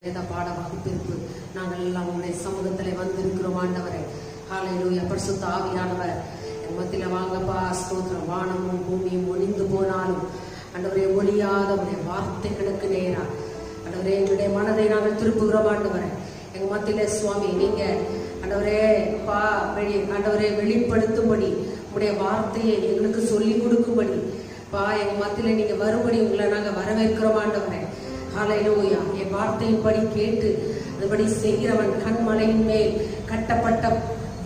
பாட வகுப்பிற்கு நாங்கள் எல்லாம் உங்களுடைய சமூகத்தில் வந்திருக்கிறோம். ஆண்டவரே, ஹல்லேலூயா. பரிசுத்த ஆவியானவர் மத்தியில வாங்கப்பா. ஸ்தோத்திரம். வானமும் பூமியும் ஒளிந்து போனாலும் ஆண்டவரே, ஒளியாத உடைய வார்த்தைகளுக்கு நேரா ஆண்டவரே எங்களுடைய மனதை நாங்கள் திருப்புகிறோம். ஆண்டவரே, எங்க மத்தியில சுவாமி நீங்க ஆண்டவரே ஆண்டவரே வெளிப்படுத்தும்படி உடைய வார்த்தையை எங்களுக்கு சொல்லி கொடுக்கும்படி எங்க மத்தியில நீங்க வரும்படி உங்களை நாங்க வரவேற்கிறோம். ஆண்டவரே, ஹல்லேலூயா. என் வார்த்தையின்படி கேட்டு அதுபடி செய்கிறவன் கண்மலையின் மேல் கட்டப்பட்ட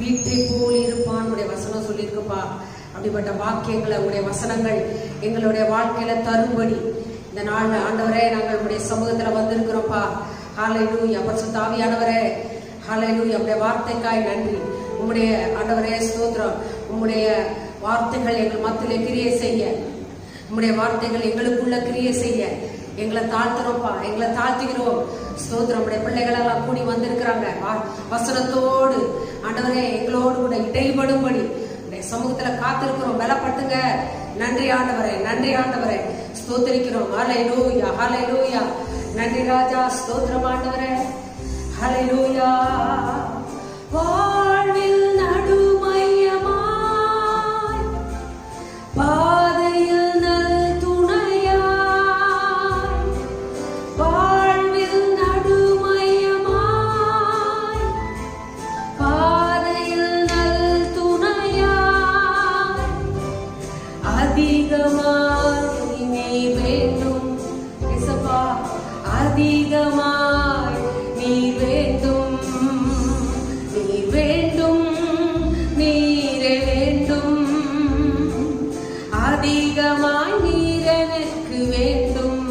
வீட்டை போல் இருப்பான். உடைய வசனம் சொல்லியிருக்குப்பா. அப்படிப்பட்ட வாக்கியங்களை உடைய வசனங்கள் எங்களுடைய வாழ்க்கையில தரும்படி இந்த நாள்ல ஆண்டவரே நாங்கள் உடைய சமூகத்துல வந்திருக்கிறோம்ப்பா. ஹல்லேலூயா. பரிசுத்த ஆவியானவரே, ஹல்லேலூயா. உடைய வார்த்தைக்காய் நன்றி. உம்முடைய ஆண்டவரே ஸ்தோத்திரம். உம்முடைய வார்த்தைகள் எங்கள் மத்தியிலே கிரியை செய்ய, உம்முடைய வார்த்தைகள் எங்களுக்குள்ள கிரியை செய்ய எங்களை தாழ்த்துறோம்ப்பா. எங்களை தாழ்த்துகிறோம். ஸ்தோத்திரம். உடைய பிள்ளைகள் எல்லாம் கூடி வந்திருக்கிறாங்க. வசனத்தோடு ஆண்டவரே எங்களோடு கூட இடைபடும்படி உடைய சமூகத்துல காத்திருக்கிறோம். பலப்பட்டுங்க. நன்றி ஆண்டவரே, நன்றி ஆண்டவரே. ஸ்தோத்திரிக்கிறோம். ஹல்லேலூயா, ஹல்லேலூயா. நன்றி ராஜா. ஸ்தோத்திரம் ஆண்டவரே. ஹல்லேலூயா. வாழ்வில் நடுமையமாய் பாதையில் அதிகமாய் நீர் வேண்டும், நீர் வேண்டும், நீரே வேண்டும். அதிகமாய் நீர் எனக்கு வேண்டும்,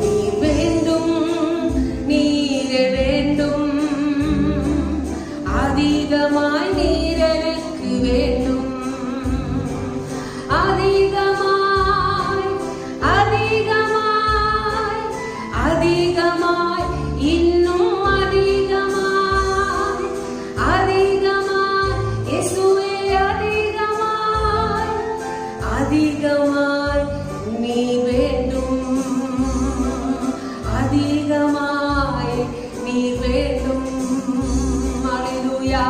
நீர் வேண்டும், நீரே வேண்டும். அதிகமாய் நீர் எனக்கு வேண்டும். அதிகமாய் இன்னும் அதிகமாய், அதிகமாய் இயேசுவே அதிகமாய், அதிகமாய் நீ வேண்டும், அதிகமாய் நீ வேண்டும். ஹல்லேலூயா.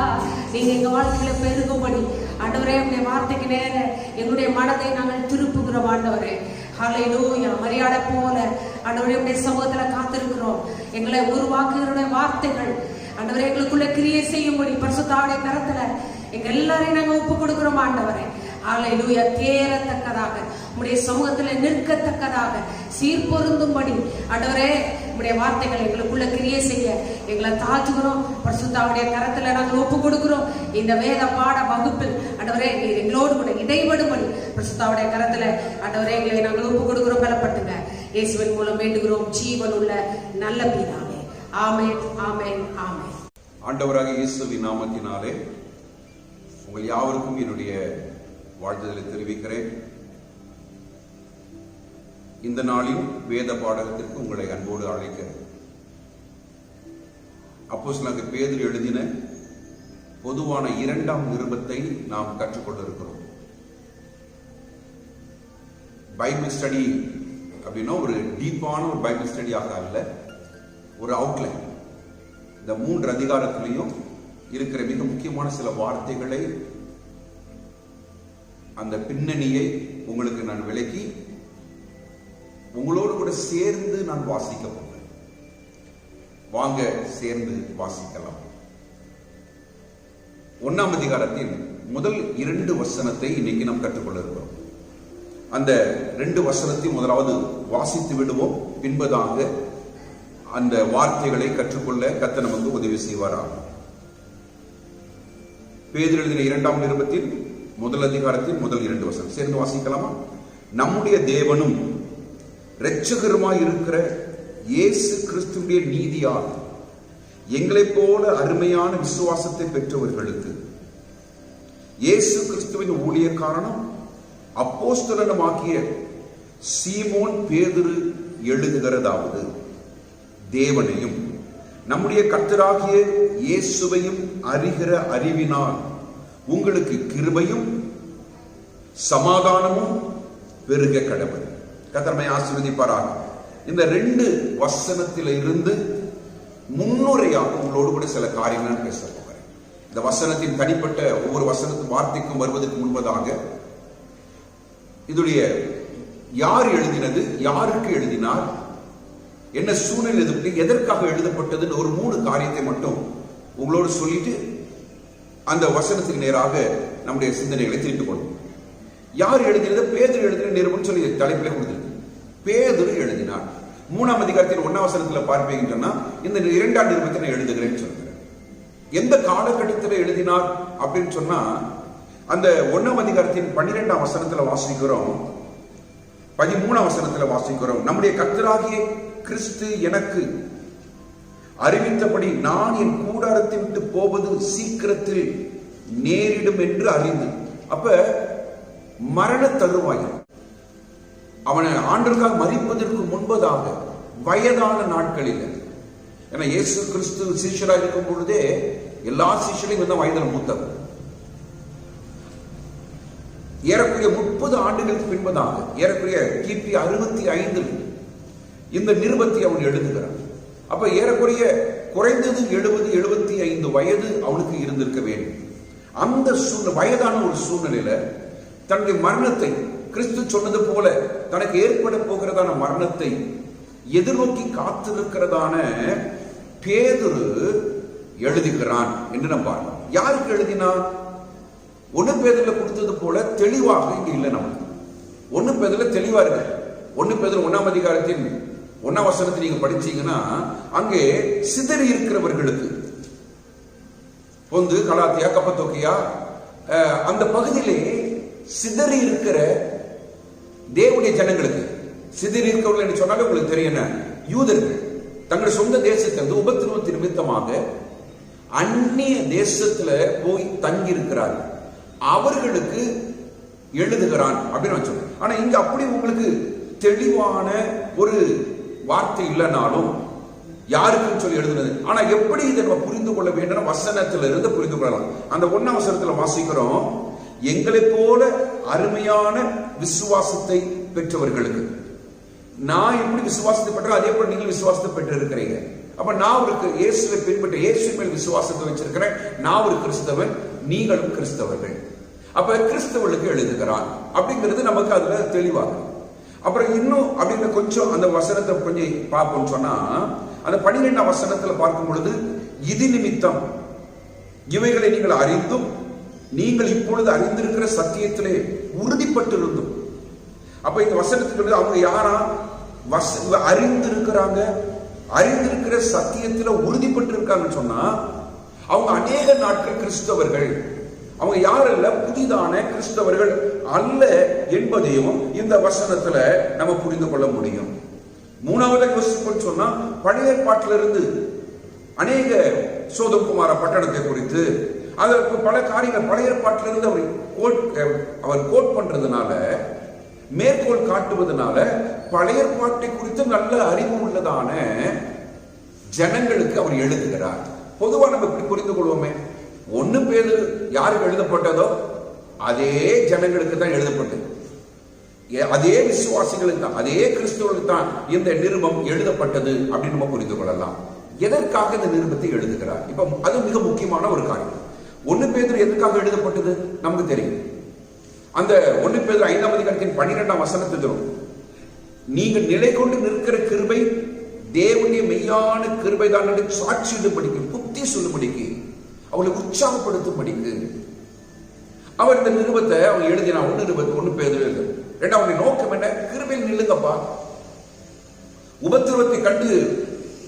நீங்க எங்க வாழ்க்கையில பெருகும்படி ஆண்டவரே உடைய வார்த்தைக்கு நேர எங்களுடைய மனதை நாங்கள் திருப்புகிறோம். ஆண்டவரே, ஹல்லேலூயா. மரியாதை போல ஆண்டவரே உடைய சமூகத்துல காத்திருக்கிறோம். எங்களை உருவாக்குகிற வார்த்தைகள் ஆண்டவரே எங்களுக்குள்ள கிரியை செய்யும்படி பரிசுத்தாவுடைய கரத்துல எங்க எல்லாரையும் நாங்க ஒப்பு கொடுக்கிறோம். ஆண்டவரே, ஹல்லேலூயா. தேரத்தக்கதாக உடைய சமூகத்துல நிற்கத்தக்கதாக சீர்பொருந்தும்படி ஆண்டவரே உடைய வார்த்தைகள் எங்களுக்குள்ள கிரியை செய்ய எங்களை தாழ்த்துகிறோம். பரிசுத்தாவுடைய கரத்துல நாங்கள் ஒப்பு கொடுக்கிறோம். இந்த வேத பாட வகுப்பில் ஆண்டவரே நீர் எங்களோடு கூட இடைபடும்படி பரிசுத்தாவுடைய கரத்துல ஆண்டவரே எங்களை நாங்கள் ஒப்பு கொடுக்கிறோம். பலப்பட்டுங்க. இயேசுவின் மூலம் வேண்டுகிறோம் ஜீவன் உள்ள நல்ல பிதாவே. ஆமென், ஆமென், ஆமென். ஆண்டவராக இயேசுவின் நாமத்தினாலே உங்கள் யாவருக்கும் என்னுடைய வாழ்த்துதலை தெரிவிக்கிறேன். இந்த நாளின் வேத பாடகத்திற்கு உங்களை அன்போடு அழைக்கிறேன். அப்போஸ்தலனாகிய பேதுரு எழுதின பொதுவான 2ஆம் நிருபத்தை நாம் கற்றுக்கொண்டிருக்கிறோம். பைபிள் ஸ்டடி அப்படின்னா ஒரு டீப்பான ஒரு பைபிள் ஸ்டடியாக அல்ல, ஒரு அவுட்லைன். இந்த 3 அதிகாரத்திலையும் இருக்கிற மிக முக்கியமான சில வார்த்தைகளை, அந்த பின்னணியை உங்களுக்கு நான் விளக்கி உங்களோடு கூட சேர்ந்து நான் வாசிக்க போகிறேன். வாங்க சேர்ந்து வாசிக்கலாம். 1ஆம் அதிகாரத்தின் முதல் 2 வசனத்தை இன்னைக்கு நாம் கற்றுக்கொள்ள இருக்கிறோம். அந்த 2 வசனத்தை முதலாவது வாசித்து விடுவோம். பின்பதாக அந்த வார்த்தைகளை கற்றுக்கொள்ள கர்த்தர் நமக்கு உதவி செய்வாராக. பேதுரு எழுதின 2ஆம் நிருபத்தின் முதல் அதிகாரத்தின் முதல் 2 வசனம் சேர்ந்து வாசிக்கலாமா? நம்முடைய தேவனும் இரட்சகருமாய் இருக்கிற இயேசு கிறிஸ்துவின் நீதியால் எங்களைப் போல அருமையான விசுவாசத்தை பெற்றவர்களுக்கு இயேசு கிறிஸ்துவின் ஊழியக்காரனும் அப்போஸ்தலனுமாகிய சீமோன் பேதுரு எழுதுகிறதாவது, தேவனையும் நம்முடைய கர்த்தராகிய இயேசுவையும் அறிகிற அறிவினால் உங்களுக்கு கிருபையும் சமாதானமும் பெருக கடவுள். கர்த்தர் நம்மை ஆசீர்வதிப்பாராக. இந்த 2 வசனத்தில இருந்து முன்னுரையாக உங்களோடு கூட சில காரியங்கள் பேச போகிறேன். இந்த வசனத்தின் தனிப்பட்ட ஒவ்வொரு வசனத்தின் வார்த்தைக்கும் வருவதற்கு முன்பதாக இதுடைய யார் எழுதினது, யாருக்கு எழுதினார், என்ன சூழ்நிலை, எதற்காக எழுதப்பட்டதுன்னு ஒரு 3 காரியத்தை மட்டும் உங்களோடு சொல்லிட்டு அந்த வசனத்துக்கு நேராக நம்முடைய சிந்தனைகளை திருப்பிக் கொள்ளும். யார் எழுதினது? பேதுரு எழுதின நிருபம் சொல்லி தலைப்பிலே கொடுத்திருக்கு. பேதுரு எழுதினார். 3ஆம் அதிகாரத்தில் 1ஆம் வசனத்துல பார்ப்பீங்கன்னு சொன்னா இந்த 2ஆம் நிருபத்தை நான் எழுதுகிறேன்னு சொல்கிறேன். எந்த காலகட்டத்தில் எழுதினார் அப்படின்னு சொன்னா அந்த 1ஆம் அதிகாரத்தின் 12ஆம் வசனத்துல வாசிக்கிறோம், 13ஆம் வசனத்துல வாசிக்கிறோம். நம்முடைய கர்த்தராகிய கிறிஸ்து எனக்கு அறிவித்தபடி நான் என் கூடாரத்தை விட்டு போவது சீக்கிரத்தில் நேரிடும் என்று அறிந்து. அப்ப மரண தருவாயில் அவனை ஆண்டவருக்காக மரிப்பதற்கு முன்பதாக வயதான நாட்களில், ஏன்னா இயேசு கிறிஸ்து சீஷராக இருக்கும் பொழுதே எல்லா சீஷரையும் இந்த வயதில் மூத்தவர். ஏறக்குறைய 30 ஆண்டுகளுக்கு பின்பதாக, ஏறக்குறைய கிபி 65 இந்த நிருபத்தை அவன் எழுதுகிறான். அப்ப ஏறக்குறைய குறைந்தது 70-75 வயது அவனுக்கு இருந்திருக்க வேண்டும். அந்த வயதான ஒரு சூழ்நிலையில தன்னுடைய மரணத்தை, கிறிஸ்து சொன்னது போல தனக்கு ஏற்பட போகிறதான மரணத்தை எதிர்நோக்கி காத்திருக்கிறதான பேதுரு எழுதுகிறான் என்று நம்ம பார்க்கலாம். யாருக்கு எழுதினான்? 1 பேதுருல கொடுத்தது போல தெளிவாக இங்க இல்லை. நமக்கு 1 பேதுருல தெளிவா இருக்கு. 1 பேதுரு 1ஆம் அதிகாரத்தின் 1ஆம் வசனத்தை நீங்க படிச்சீங்கன்னா அங்கே சிதறி இருக்கிறவர்களுக்கு, பொந்து, கலாத்தியா, கப்பத்தோக்கியா அந்த பகுதியிலே சிதறி இருக்கிற தேவனுடைய ஜனங்களுக்கு, சிதறி இருக்கிறவர்கள் என்று சொன்னாலும் உங்களுக்கு தெரியும், யூதர்கள் தங்களுடைய சொந்த தேசத்திலிருந்து உபத்திரவத்தின் நிமித்தமாக அந்நிய தேசத்துல போய் தங்கி இருக்கிறார்கள். அவர்களுக்கு எழுதுகிறான் அப்படின்னு சொல்றேன். ஆனா இங்க அப்படி உங்களுக்கு தெளிவான ஒரு வார்த்தை இல்லைனாலும் யாருக்குன்னு சொல்லி எழுதுனது. ஆனா எப்படி இதை நம்ம புரிந்து கொள்ள வேண்டும்? வசனத்திலிருந்து புரிந்து கொள்ளலாம். அந்த 1ஆம் வசனத்துல வாசிக்கிறோம், எங்களை போல அருமையான விசுவாசத்தை பெற்றவர்களுக்கு. நான் எப்படி விசுவாசத்தை பெற்றேன் அதே போல நீங்கள் விசுவாசத்தை பெற்று இருக்கிறீங்க. அப்ப நான் ஒரு இயேசுவை பின்பற்ற, இயேசு மேல் விசுவாசத்தை வச்சிருக்கிறேன். நான் ஒரு கிறிஸ்தவன், நீங்களும் கிறிஸ்தவர்கள். அப்ப கிறிஸ்தவர்களுக்கு எழுதுகிறான் அப்படிங்கிறது நமக்கு அதுல தெளிவாகும். அப்புறம் இன்னும் அப்படின்னு கொஞ்சம் அந்த வசனத்தை கொஞ்சம் பார்ப்போம்னு சொன்னா அந்த 12ஆம் வசனத்துல பார்க்கும் பொழுது, இது நிமித்தம் இவைகளை நீங்கள் அறிந்தும் நீங்கள் இப்பொழுது அறிந்திருக்கிற சத்தியத்திலே உறுதிப்பட்டிருந்தும். அப்ப இந்த வசனத்துக்கு அவங்க யாரா அறிந்திருக்கிறாங்க, அறிந்திருக்கிற சத்தியத்துல உறுதிப்பட்டு இருக்காங்கன்னு சொன்னா அவங்க அநேக நாட்கள் கிறிஸ்தவர்கள். அவங்க யாரல்ல, புதிதான கிறிஸ்தவர்கள் அல்ல என்பதையும் இந்த வசனத்துல நம்ம புரிந்து கொள்ள முடியும். 3வது யோசிப்போம்னு சொன்னா பழைய ஏற்பாட்டிலிருந்து அநேக சோதம் குமார பட்டணத்தை குறித்து அதற்கு பல காரியங்கள் பழைய ஏற்பாட்டிலிருந்து அவர் கோட் பண்றதுனால, மேற்கோள் காட்டுவதனால பழைய ஏற்பாட்டை குறித்து நல்ல அறிவு உள்ளதான ஜனங்களுக்கு அவர் எழுதுகிறார். பொதுவா நம்ம இப்படி புரிந்து கொள்வோமே, 1 பேதுரு யாருக்கு எழுதப்பட்டதோ அதே ஜனங்களுக்கு தான் எழுதப்பட்டது, அதே விசுவாசிகளுக்கு தான், அதே கிறிஸ்தவர்களுக்கு தான் இந்த நிருபம் எழுதப்பட்டது அப்படின்னு நம்ம புரிந்து கொள்ளலாம். எதற்காக இந்த நிருபத்தை எழுதுகிறார்? இப்ப அது மிக முக்கியமான ஒரு காரியம். 1 பேதுரு எதற்காக எழுதப்பட்டது நமக்கு தெரியும். அந்த 1 பேதுரு 5ஆம் அதிகாரத்தின் 12ஆம் வசனத்தில், நீங்கள் நிலை கொண்டு நிற்கிற கிருபை தேவனுடைய மெய்யான கிருபை தான் என்று சாட்சியிடும்படிக்கு, புத்தி சொல்லும்படிக்கு, அவளை உற்சாகப்படுத்தும்படிக்கு அவர் இந்த நிருபத்தை அவங்க எழுதினார். 1 பேதுரு 2வது நோக்கம் என்ன? கிருபையில் நில்லுங்கப்பா, உபத்திரவத்தை கண்டு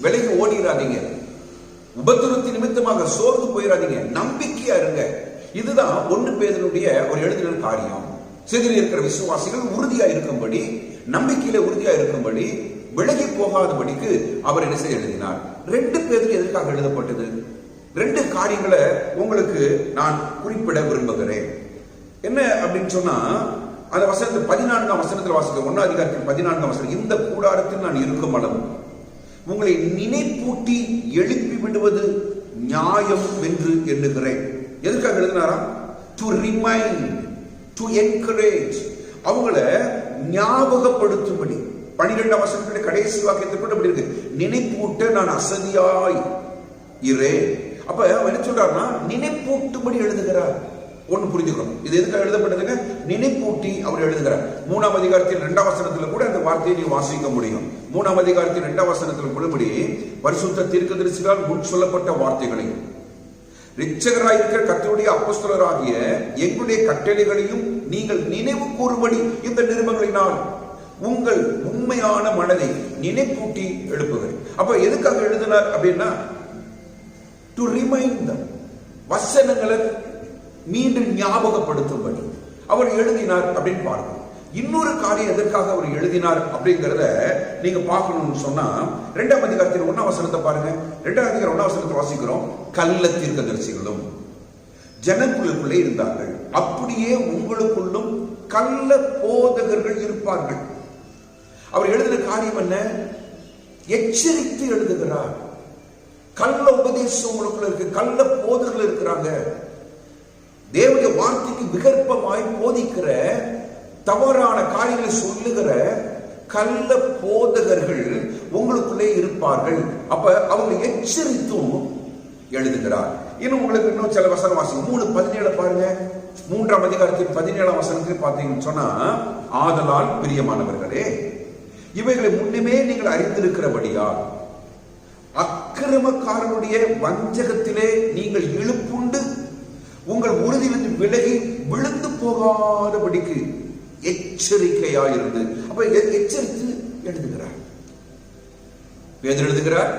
விலகி ஓடிடாதீங்க, உபத்திரவத்தின் நிமித்தமாக சோர்ந்து போயிடாதீங்க, நம்பிக்கையா இருங்க. இதுதான் 1 பேதுருடைய ஒரு எழுதின காரியம். சிதறி இருக்கிற விசுவாசிகள் உறுதியா இருக்கும்படி, நம்பிக்கையில உறுதியா இருக்கும்படி, விலகி போகாதபடிக்கு அவர் என்ன செய்ய எழுதினார். 2 பேதுரு எதற்காக எழுதப்பட்டது? 2 காரியங்களை உங்களுக்கு நான் குறிப்பிட விரும்புகிறேன். என்ன அப்படின்னு சொன்னா அந்த வசனத்தை 14ஆம் வசனத்தில் வாசிக்க, 1ஆம் அதிகாரத்தில் 14ஆம் வசனம், இந்த கூடாரத்தில் நான் இருக்கும் அளவு உங்களை நினைப்பூட்டி எழுப்பி விடுவது நியாயம் என்று எண்ணுகிறேன். எதற்காக எழுதினாரா? டு ரிமைண்ட், டு என்கரேஜ், அவங்கள ஞாபகப்படுத்தும்படி. 12ஆம் வசனத்துடைய கடைசி வாக்கியத்தை கூட அப்படி இருக்கு, நினைப்பூட்ட நான் அசதியாய் இரே. அப்ப என்ன சொல்றாருன்னா நினைப்பூட்டும்படி எழுதுகிறார். ஒண்ணு புரிஞ்சுக்கணும், இது எதுக்காக எழுதப்பட்டதுங்க? நினைப்பூட்டி அவர் எழுதுகிறார். 3ஆம் அதிகாரத்தில் 2ஆம் வசனத்துல கூட அந்த வார்த்தையை நீங்க வாசிக்க முடியும். 3ஆம் அதிகாரத்தில் 2ஆம் வசனத்தில் கூடபடி பரிசுத்த தீர்க்கதரிசிகளால் முன் சொல்லப்பட்ட வார்த்தைகளை இரட்சகராயிருக்கிற கர்த்தருடைய அப்போஸ்தலராகிய எங்களுடைய கட்டளைகளையும் நீங்கள் நினைவு கூறும்படி இந்த நிருபங்களினால் உங்கள் உண்மையான மனதை நினைப்பூட்டி எழுப்புகிறேன். அப்ப எதுக்காக எழுதினார் அப்படின்னா டு ரிமைண்ட் தம், வசனங்களை மீண்டும் ஞாபகப்படுத்தும்படி அவர் எழுதினார் அப்படின்னு பார்க்கணும். இன்னொரு காரியம் எதற்காக அவர் எழுதினார் அப்படிங்கிறத நீங்க பார்க்கணும்னு சொன்னா 2ஆம் அதிகாரத்தில் 1ஆம் வசனத்தை பாருங்க. 2ஆம் அதிகாரம் 1ஆம் வசனத்தை வாசிக்கிறோம். கள்ள தீர்க்கதரிசிகளும் ஜனங்களுக்குள்ளே இருந்தார்கள், அப்படியே உங்களுக்குள்ளும் கள்ள போதகர்கள் இருப்பார்கள். அவர் எழுதின காரியம் என்ன? எச்சரித்து எழுதுகிறார். கள்ள உபதேசம் உங்களுக்குள்ள இருக்கு, கள்ள போதகர்கள் இருக்கிறாங்க. தேவனுடைய வார்த்தைக்கு விகற்பமாய் போதிக்கிற, தவறான காரியங்களை சொல்லுகிற கள்ள போதகர்கள் உங்களுக்குள்ளே இருப்பார்கள். அப்ப அவங்க எச்சரித்தும் எழுதுகிறார். இன்னும் உங்களுக்கு இன்னும் சில வசனம் வாசிக்கும். 3:17 பாருங்க. 3ஆம் அதிகாரத்தில் 17ஆம் வசனத்தில் பார்த்தீங்கன்னு சொன்னா, ஆதலால் பிரியமானவர்களே, இவைகளை முன்னுமே நீங்கள் அறிந்திருக்கிறபடியால் அக்கிரமக்காரனுடைய வஞ்சகத்திலே நீங்கள் இழுப்புண்டு உங்கள் உறுதியிலிருந்து விலகி விழுந்து போகாதபடிக்கு எச்சரிக்கையாயிருந்து. அப்ப எச்சரித்து எழுதுகிறார். பேதுரு எழுதுகிறார்,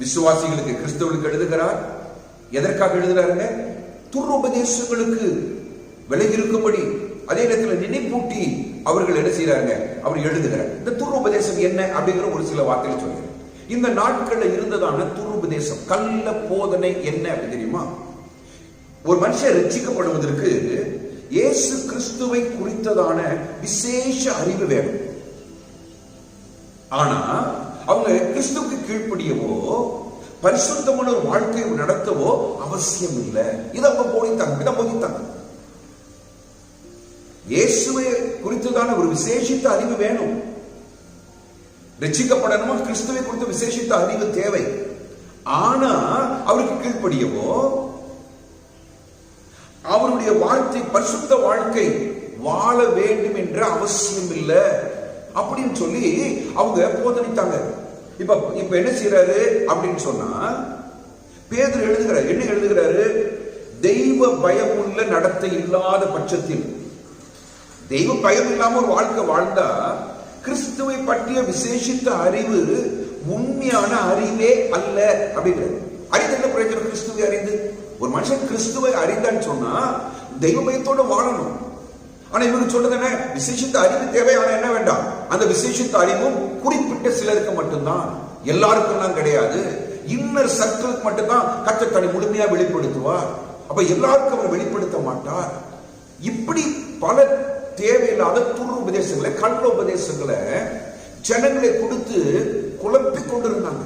விசுவாசிகளுக்கு, கிறிஸ்தவர்களுக்கு எழுதுகிறார். எதற்காக எழுதுகிறாருங்க? துருபதேசங்களுக்கு விலகி இருக்கும்படி, அதே நேரத்தில் நினைப்பூட்டி அவர்கள் என்ன செய்யறாங்க, அவர் எழுதுகிறார். இந்த துருபதேசம் என்ன அப்படிங்கிற ஒரு சில வார்த்தைகள் சொல்கிறேன். இந்த நாட்கள்ல இருந்ததான துருபதேசம், கள்ள போதனை என்ன அப்படி தெரியுமா? ஒரு மனுஷன் ரட்சிக்கப்படுவதற்கு இயேசு கிறிஸ்துவை குறித்ததான விசேஷ அறிவு வேணும். ஆனா அவங்க கிறிஸ்துவுக்கு கீழ்ப்படியவோ பரிசுத்தமான ஒரு வாழ்க்கையை நடத்தவோ அவசியம் இல்லை. இதை அவங்க போதித்தாங்க. இயேசுவை குறித்ததான ஒரு விசேஷித்த அறிவு வேணும். ரட்சிக்கப்படணுமா, கிறிஸ்துவை குறித்த விசேஷித்த அறிவு தேவை. ஆனா அவருக்கு கீழ்ப்படியவோ அவருடைய வாழ்க்கை, பரிசுத்த வாழ்க்கை வாழ வேண்டும் என்ற அவசியம் இல்லை அப்படின்னு சொல்லி அவங்க போதனித்தாங்க. இப்ப என்ன செய்யறாரு அப்படின்னு சொன்னா, பேதுரு எழுதுகிறார். என்ன எழுதுகிறாரு? தெய்வ பயமுள்ள நடத்தை இல்லாத பட்சத்தில், தெய்வ பயம் இல்லாம ஒரு வாழ்க்கை வாழ்ந்தா கிறிஸ்துவை பற்றிய விசேஷித்த அறிவு உண்மையான அறிவே அல்ல அப்படிங்கிறது. அறிந்து என்ன பிரயோஜனம்? கிறிஸ்துவை அறிந்து ஒரு மனுஷன் கிறிஸ்துவை அறிந்தான்னு சொன்னா தெய்வ பயத்தோட வாழணும். ஆனா இவங்க சொல்றது என்ன? விசேஷித்த அறிவு தேவையான என்ன வேண்டாம், அந்த விசேஷித்த அறிவும் குறிப்பிட்ட சிலருக்கு மட்டும்தான், எல்லாருக்கும் எல்லாம் கிடையாது. இன்னர் சர்க்கிளுக்கு மட்டும்தான் கர்த்தர் தன்னை முழுமையா வெளிப்படுத்துவார். அப்ப எல்லாருக்கும் அவர் வெளிப்படுத்த மாட்டார். இப்படி பல தேவையில்லாத துரு உபதேசங்களை, கள்ள உபதேசங்களை ஜனங்களை கொடுத்து குழப்பிக் கொண்டிருந்தாங்க.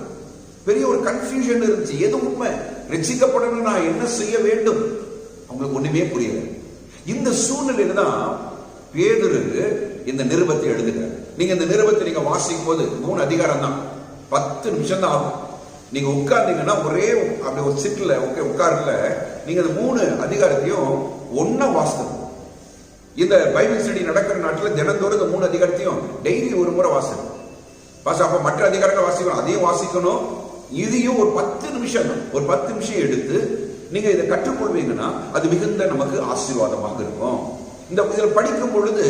பெரிய ஒரு கன்ஃபியூஷன் இருந்துச்சு. எது உண்மை? ரட்சிக்கப்படணும், நான் என்ன செய்ய வேண்டும்? அவங்களுக்கு ஒண்ணுமே புரியல. இந்த சூழ்நிலையில தான் பேதுரு இந்த நிருபத்தை எழுதுகிறார். நீங்க இந்த நிருபத்தை நீங்க வாசிக்கும் போது 3 அதிகாரம் தான், 10 நிமிஷம் தான் ஆகும். நீங்க உட்கார்ந்தீங்கன்னா ஒரே அப்படி ஒரு சிட்ல உட்கார்ல நீங்க இந்த 3 அதிகாரத்தையும் ஒன்னா வாசிக்கணும். இந்த பைபிள் ஸ்டடி நடக்கிற நாட்டில் தினந்தோறும் இந்த 3 அதிகாரத்தையும் டெய்லி ஒரு முறை வாசிக்கணும். அப்ப மற்ற அதிகாரத்தை வாசிக்கணும், அதையும் வாசிக்கணும். இதையும் ஒரு 10 நிமிஷம் எடுத்து நீங்க இதை கற்றுக்கொள்வீங்கன்னா அது மிகுந்த நமக்கு ஆசீர்வாதமாக இருக்கும். இந்த இதில் படிக்கும் பொழுது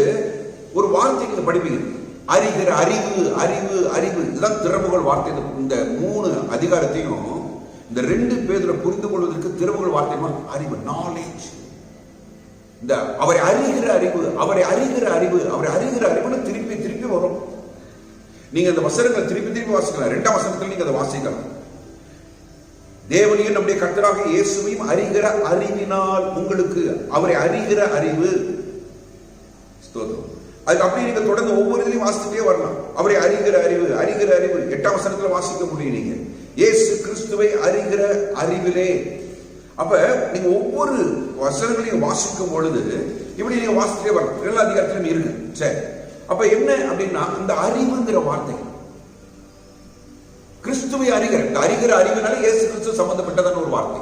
ஒரு வார்த்தை நீங்க படிப்பீங்க, அறிகிற அறிவு, அறிவு, அறிவு. இதுதான் திறவுகள் வார்த்தை. இந்த 3 அதிகாரத்தையும் இந்த 2 பேரை புரிந்து கொள்வதற்கு திறவுகள் வார்த்தை அறிவு, நாலேஜ். இந்த அவரை அறிகிற அறிவு, அவரை அறிகிற அறிவு, அவரை அறிகிற அறிவுன்னு திருப்பி திருப்பி வரும். நீங்க இந்த வசனங்களை திருப்பி திருப்பி வாசிக்கலாம். 2ஆம் வசனத்தில் நீங்க அதை வாசிக்கலாம். தேவனையும் நம்முடைய கர்த்தராக இயேசுவையும் அறிகிற அறிவினால் உங்களுக்கு, அவரை அறிகிற அறிவு. அதுக்கு அப்படி நீங்க தொடர்ந்து ஒவ்வொரு இதுலையும் வாசிச்சுட்டே வரலாம். அவரை அறிகிற அறிவு, அறிகிற அறிவு. 8ஆம் வசனத்துல வாசிக்க முடியும் நீங்க. இயேசு கிறிஸ்துவை அறிகிற அறிவிலே. அப்ப நீங்க ஒவ்வொரு வசனங்களையும் வாசிக்கும் பொழுது இப்படி நீங்க வாசிச்சுட்டே வரலாம். எல்லா அதிகாரத்திலும் இருக்கு. சரி, அப்ப என்ன அப்படின்னா இந்த அறிவுங்கிற வார்த்தை, கிறிஸ்துவை அறிகிற, அறிகிற அறிவுனால இயேசு கிறிஸ்து சம்பந்தப்பட்டதான ஒரு வார்த்தை.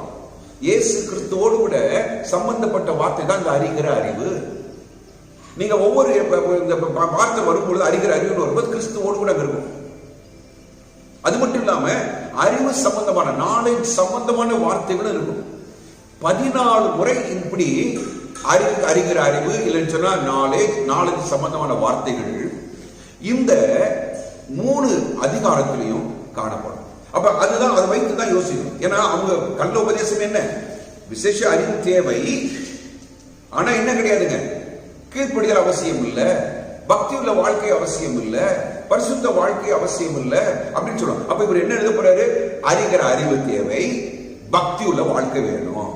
இயேசு கிறிஸ்துவோடு கூட சம்பந்தப்பட்ட வார்த்தை தான் இந்த அறிகிற அறிவு. நீங்க ஒவ்வொரு இந்த வார்த்தை வரும்பொழுது அறிகிற அறிவுன்னு வரும்போது கிறிஸ்துவோடு கூட இருக்கும். அது மட்டும் இல்லாம அறிவு சம்பந்தமான, நாலேஜ் சம்பந்தமான வார்த்தைகளும் இருக்கும். 14 முறை இப்படி அறிகிற அறிவு இல்லைன்னு சொன்னா நாலேஜ் சம்பந்தமான வார்த்தைகள் இந்த 3 அதிகாரத்திலையும் காணப்படும். அப்ப அதுதான், அதை வைத்து தான் யோசிக்கணும். ஏன்னா அவங்க கள்ள உபதேசம் என்ன, விசேஷ அறிவு தேவை, ஆனா என்ன கிடையாதுங்க, கீழ்ப்படிதல் அவசியம் இல்ல, பக்தி உள்ள வாழ்க்கை அவசியம் இல்ல, பரிசுத்த வாழ்க்கை அவசியம் இல்ல அப்படின்னு சொல்லுவாங்க. அப்ப இவர் என்ன எழுத போறாரு, அறிகிற அறிவு தேவை, பக்தி உள்ள வாழ்க்கை வேணும்.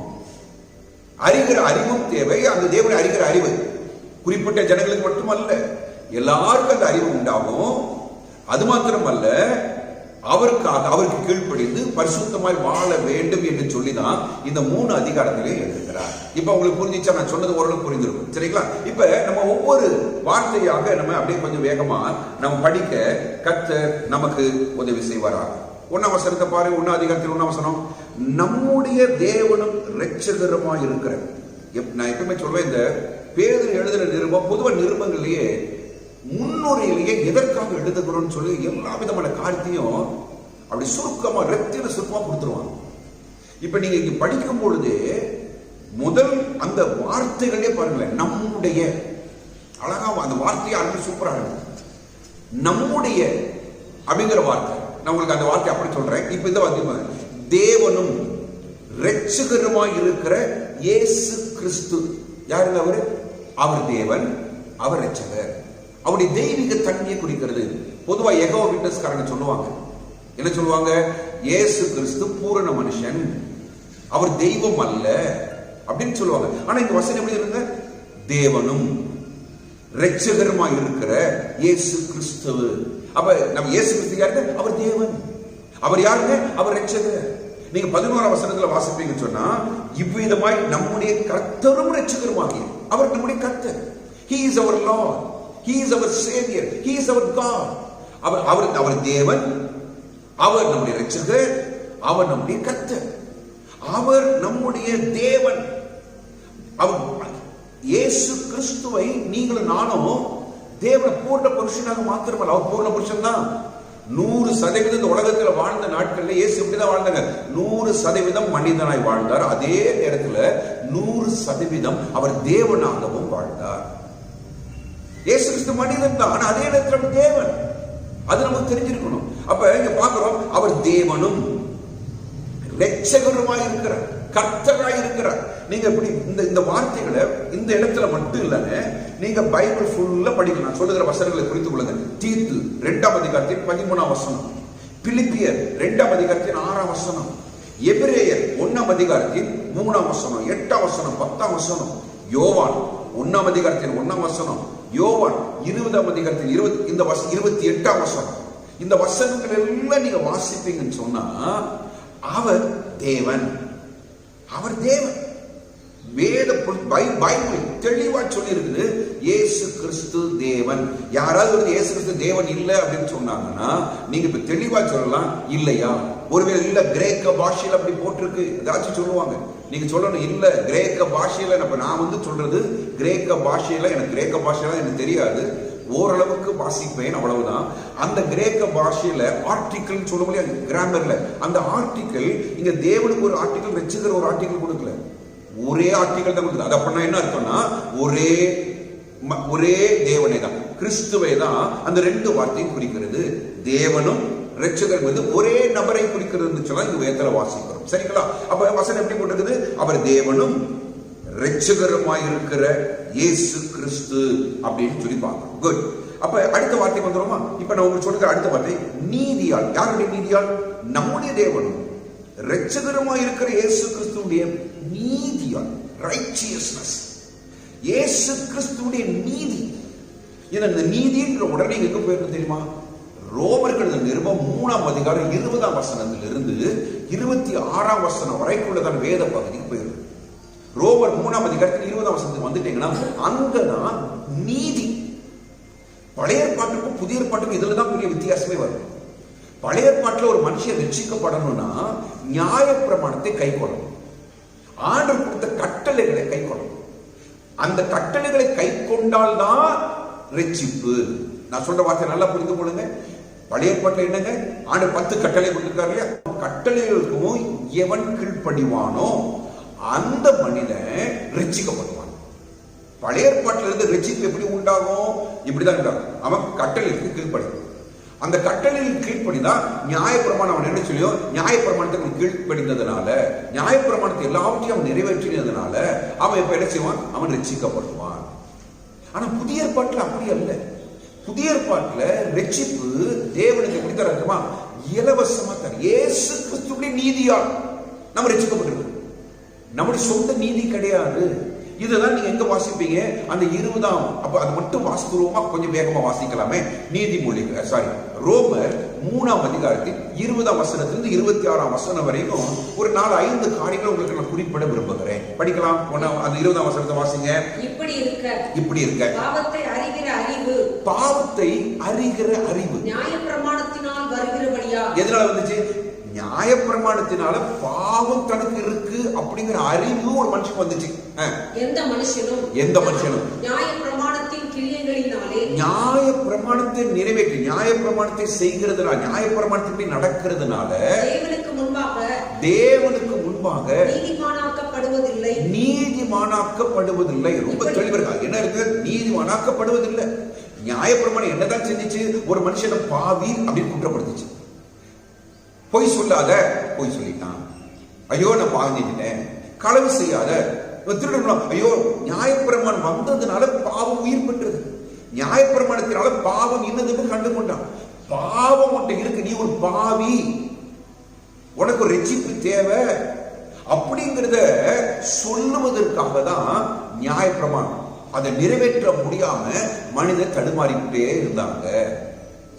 அறிகிற அறிவும் தேவை. அந்த தேவனை அறிகிற அறிவு குறிப்பிட்ட ஜனங்களுக்கு மட்டுமல்ல, எல்லாருக்கும் அந்த அறிவு உண்டாகும். அது மாத்திரமல்ல, அவருக்கு கீழ்ப்படிந்து பரிசுத்தமாய் வாழ வேண்டும் என்று சொல்லிதான் இந்த 3 அதிகாரத்திலே எழுதுகிறார். இப்ப உங்களுக்கு புரிஞ்சிச்சா? நான் சொன்னது ஓரளவு புரிந்திருக்கும், சரிங்களா? இப்ப நம்ம ஒவ்வொரு வார்த்தையாக நம்ம அப்படியே கொஞ்சம் வேகமா நம்ம படிக்க கர்த்தர் நமக்கு உதவி செய்வாரா. 1ஆம் வசனத்தை பாரு. 1ஆம் அதிகாரத்தில் 1ஆம் வசனம், நம்முடைய தேவனும் இரட்சகருமாய் இருக்கிற. நான் எப்பவுமே சொல்வேன், இந்த பேதுரு எழுதுற நிருபம் பொதுவாக நிருபங்களையே முன்னுரையிலேயே எதற்காக எழுதுகிறோம்னு சொல்லி எல்லா விதமான காரியத்தையும் அப்படி சுருக்கமா சுருக்கமா கொடுத்துருவாங்க. இப்ப நீங்க இங்க படிக்கும் பொழுது முதல் அந்த வார்த்தைகளே பாருங்களேன், நம்முடைய, அழகா அந்த வார்த்தையை அழகு சூப்பரா இருக்கு. நம்முடைய அப்படிங்கிற வார்த்தை, நான் உங்களுக்கு அந்த வார்த்தை அப்படி சொல்றேன். இப்ப இந்த வார்த்தை, தேவனும் இரட்சகருமாய் இருக்கிற இயேசு கிறிஸ்து. யாருங்க அவரு? அவர் தேவன், அவர் இரட்சகர். அவருடைய தெய்வீக தன்மையை குறிக்கிறது. பொதுவா யெகோவா விட்னஸ்காரங்க சொல்லுவாங்க, என்ன சொல்லுவாங்க, இயேசு கிறிஸ்து பூரண மனுஷன், அவர் தெய்வம் அல்ல அப்படின்னு சொல்லுவாங்க. ஆனா இந்த வசனம் எப்படி இருங்க, தேவனும் இரட்சகருமாய் இருக்கிற இயேசு கிறிஸ்து. அப்ப நம்ம இயேசு கிறிஸ்து யாருங்க? அவர் தேவன். அவர் யாருங்க? அவர் இரட்சகர். நீங்க 11ஆம் வசனத்துல வாசிப்பீங்கன்னு சொன்னா, இவ்விதமாய் நம்முடைய கர்த்தரும் இரட்சகருமாகிய அவர் நம்முடைய கர்த்தர். He is our Lord, He is our Savior, He is our God. அவர் தேவன், அவர் நம்முடைய இரட்சகர், அவர் நம்முடைய கர்த்தர், அவர் நம்முடைய தேவன். அவர் இயேசு கிறிஸ்துவை நீங்களும் நானும் தேவன பூர்ண புருஷனாக மாத்திரமல்ல, அவர் பூர்ண புருஷன் தான். 100% இந்த உலகத்தில் வாழ்ந்த நாட்கள்ல இயேசு இப்படிதான் வாழ்ந்தாங்க. 100% மனிதனாய் வாழ்ந்தார். அதே நேரத்தில் 100% அவர் தேவனாகவும் வாழ்ந்தார். இயேசு கிறிஸ்து மனிதன் தான், ஆனா அதே நேரத்தில் தேவன். அது நமக்கு தெரிஞ்சிருக்கணும். அப்ப இங்க பாக்குறோம், அவர் தேவனும் இரட்சகருமாய் இருக்கிறார், கர்த்தராய் இருக்கிறார். நீங்க இப்படி இந்த வார்த்தைகளை இந்த இடத்துல மட்டும் இல்லைங்க, நீங்க பைபிள் ஃபுல்லா படிக்கலாம். சொல்லுகிற வசனங்களை குறித்து கொள்ளுங்க. தீத்து 2ஆம் அதிகாரத்தின் 13ஆம் வசனம், பிலிப்பியர் 2ஆம் அதிகாரத்தின் 6ஆம் வசனம், எபிரேயர் 1ஆம் அதிகாரத்தின் 3ஆம் வசனம், 8ஆம் வசனம், 10ஆம் வசனம், யோவான் 1ஆம் அதிகாரத்தின் 1ஆம் வசனம், யோவான் 20ஆம் அதிகாரத்தின் 28ஆம் வசனம். இந்த வசனங்கள் எல்லாம் நீங்க வாசிப்பீங்கன்னு சொன்னா, அவர் தேவன், அவர் தேவன். வேத பைபிள் தெளிவா சொல்லி இருக்குது, இயேசு கிறிஸ்து தேவன். யாராவது இயேசு கிறிஸ்து தேவன் இல்லை அப்படின்னு சொன்னாங்கன்னா நீங்க இப்ப தெளிவா சொல்லலாம், இல்லையா? ஒருவேளை இல்ல கிரேக்க பாஷையில அப்படி போட்டிருக்கு ஏதாச்சும் சொல்லுவாங்க, நீங்க சொல்லணும், இல்ல கிரேக்க பாஷையில. நான் சொல்றது கிரேக்க பாஷையில, எனக்கு கிரேக்க பாஷையில எனக்கு தெரியாது, ஓரளவுக்கு வாசிப்பேன், அவ்வளவுதான். அந்த கிரேக்க பாஷையில ஆர்டிகிள் சொல்ல முடியாது, கிராமர்ல அந்த ஆர்டிகிள் இங்க தேவனுக்கு ஒரு ஆர்டிகிள் வச்சுக்கிற ஒரு ஆர்டிகிள் கொடுக்கல, ஒரே ஆர்டிகிள் தான் கொடுக்குது. அது அப்படின்னா என்ன அர்த்தம்னா, ஒரே தேவனை தான், கிறிஸ்துவை தான் அந்த 2 வார்த்தையும் குறிக்கிறது. தேவனும் இரட்சகர் வந்து ஒரே நபரை குறிக்கிறது சொன்னா இங்க வேதத்துல வாசிக்கிறோம், சரிங்களா? அப்ப வசனம் எப்படி போட்டிருக்குது, அவர் தேவனும் இரட்சகருமாய் இருக்கிற இயேசு கிறிஸ்து அப்படின்னு சொல்லி பார்க்கணும். குட். அப்ப அடுத்த வார்த்தை வந்துருமா? இப்ப நான் உங்களுக்கு சொல்ற அடுத்த வார்த்தை நீதியால். யாருடைய நீதியால்? நம்முடைய தேவனும் இரட்சகருமாய் இருக்கிற இயேசு கிறிஸ்துடைய நீதியால், ரைச்சியஸ்னஸ், இயேசு கிறிஸ்துடைய நீதி. இந்த நீதின்ற உடனே எங்க போயிருக்கு தெரியுமா? ரோமர்கள் நிருபம் 3ஆம் அதிகாரம் 20ஆம் வசனத்திலிருந்து 26ஆம் வசனம் வரைக்குள்ளதான வேத பகுதிக்கு போயிருக்கு. ரோமர் 3ஆம் அதிகாரத்தில் 20ஆம் வசனத்துக்கு வந்துட்டீங்கன்னா அங்கதான் நீதி. பழைய ஏற்பாட்டுக்கும் புதிய ஏற்பாட்டுக்கும் இதுலதான் பெரிய வித்தியாசமே வரும். பழைய ஏற்பாட்டுல ஒரு மனுஷன் ரட்சிக்கப்படணும்னா நியாய பிரமாணத்தை கை கொள்ளணும், ஆண்டவர் கொடுத்த கட்டளைகளை கை கொள்ளணும். அந்த கட்டளைகளை கை கொண்டால்தான் ரட்சிப்பு. நான் சொல்ற வார்த்தை நல்லா புரிந்து கொள்ளுங்க. பழைய ஏற்பாட்டுல என்னங்க, ஆண்டவர் 10 கட்டளை கொடுத்திருக்காரு இல்லையா? கட்டளைகளுக்கும் எவன் கீழ்ப்படிவானோ அந்த மனிதன் ரட்சிக்கப்படுவான். பழைய ஏற்பாட்டில இருந்து ரட்சிப்பு எப்படி உண்டாகும்? இப்படிதான் உண்டாகும். அவன் கட்டளைக்கு கீழ்ப்படிவான். அந்த கட்டளையில் கீழ்ப்படிதான் நியாயப்பிரமாணம். அவன் என்ன சொல்லியோ நியாயப்பிரமாணத்துக்கு கீழ்ப்படிந்ததுனால, நியாயப்பிரமாணத்தை எல்லாவற்றையும் அவன் நிறைவேற்றினதுனால அவன் இப்ப என்ன செய்வான்? அவன் ரட்சிக்கப்படுவான். ஆனா புதிய ஏற்பாட்டுல அப்படி அல்ல. புதிய ஏற்பாட்டுல ரட்சிப்பு தேவனுக்கு எப்படி தரமா? இலவசமா தர. இயேசு கிறிஸ்துவின் நீதியால் நம்ம ரட்சிக்கப்பட்டிருக்கோம். நம்முடைய சொந்த நீதி கிடையாது. இதுதான் நீங்க எங்க வாசிப்பீங்க? அந்த 20ஆம், அப்ப அது மட்டும் வாசிக்கிறோமா? கொஞ்சம் வேகமா வாசிக்கலாமே. நீதிமொழிகள், ரோமர் 3ஆம் அதிகாரத்தில் 20ஆம் வசனத்திலிருந்து 26ஆம் வசனம் வரைக்கும் ஒரு 4-5 காரியங்களை உங்களுக்கு நான் குறிப்பிட விரும்புகிறேன். படிக்கலாம். அந்த 20ஆம் வசனத்தை வாசிங்க. இப்படி இருக்க பாவத்தை அறிகிற அறிவு நியாயப்பிரமாணத்தினால் வருகிறபடியா. எதனால வந்துச்சு? நியாயப்பிரமாணத்தினால பாவம் தனக்கு இருக்கு அப்படிங்கிற அறிவு ஒரு மனுஷனுக்கு வந்துச்சு. எந்த மனுஷனும் நியாயப்பிரமாணத்தின் கிரியைகளினாலே, நியாயப்பிரமாணத்தை நிறைவேற்றி நியாயப்பிரமாணத்தை செய்கிறதுனால, நியாயப்பிரமாணத்தை நடக்கிறதுனால தேவனுக்கு முன்பாக நீதிமானாக்கப்படுவதில்லை. ரொம்ப தெளிவா என்ன இருக்கு? நீதிமானாக்கப்படுவதில்லை. நியாயப்பிரமாணம் என்னதான் செஞ்சிச்சு? ஒரு மனுஷனை பாவி அப்படின்னு குற்றப்படுத்துச்சு. பொய் சொல்லாத, பொய் சொல்லிட்டான், ஐயோ நான் பாவம் செஞ்சிட்டேன். களவு செய்யாத, திருடணும், ஐயோ. நியாயப்பிரமாணம் வந்ததுனால பாவம் உயிர் பெற்றது. நியாயப்பிரமாணத்தினால பாவம் என்னதுன்னு கண்டு கொண்டான். பாவம் மட்டும் இருக்கு, நீ ஒரு பாவி, உனக்கு ஒரு ரட்சிப்பு தேவை அப்படிங்கிறத சொல்லுவதற்காக தான் நியாயப்பிரமாணம். அதை நிறைவேற்ற முடியாம மனிதர் தடுமாறிக்கிட்டே இருந்தாங்க.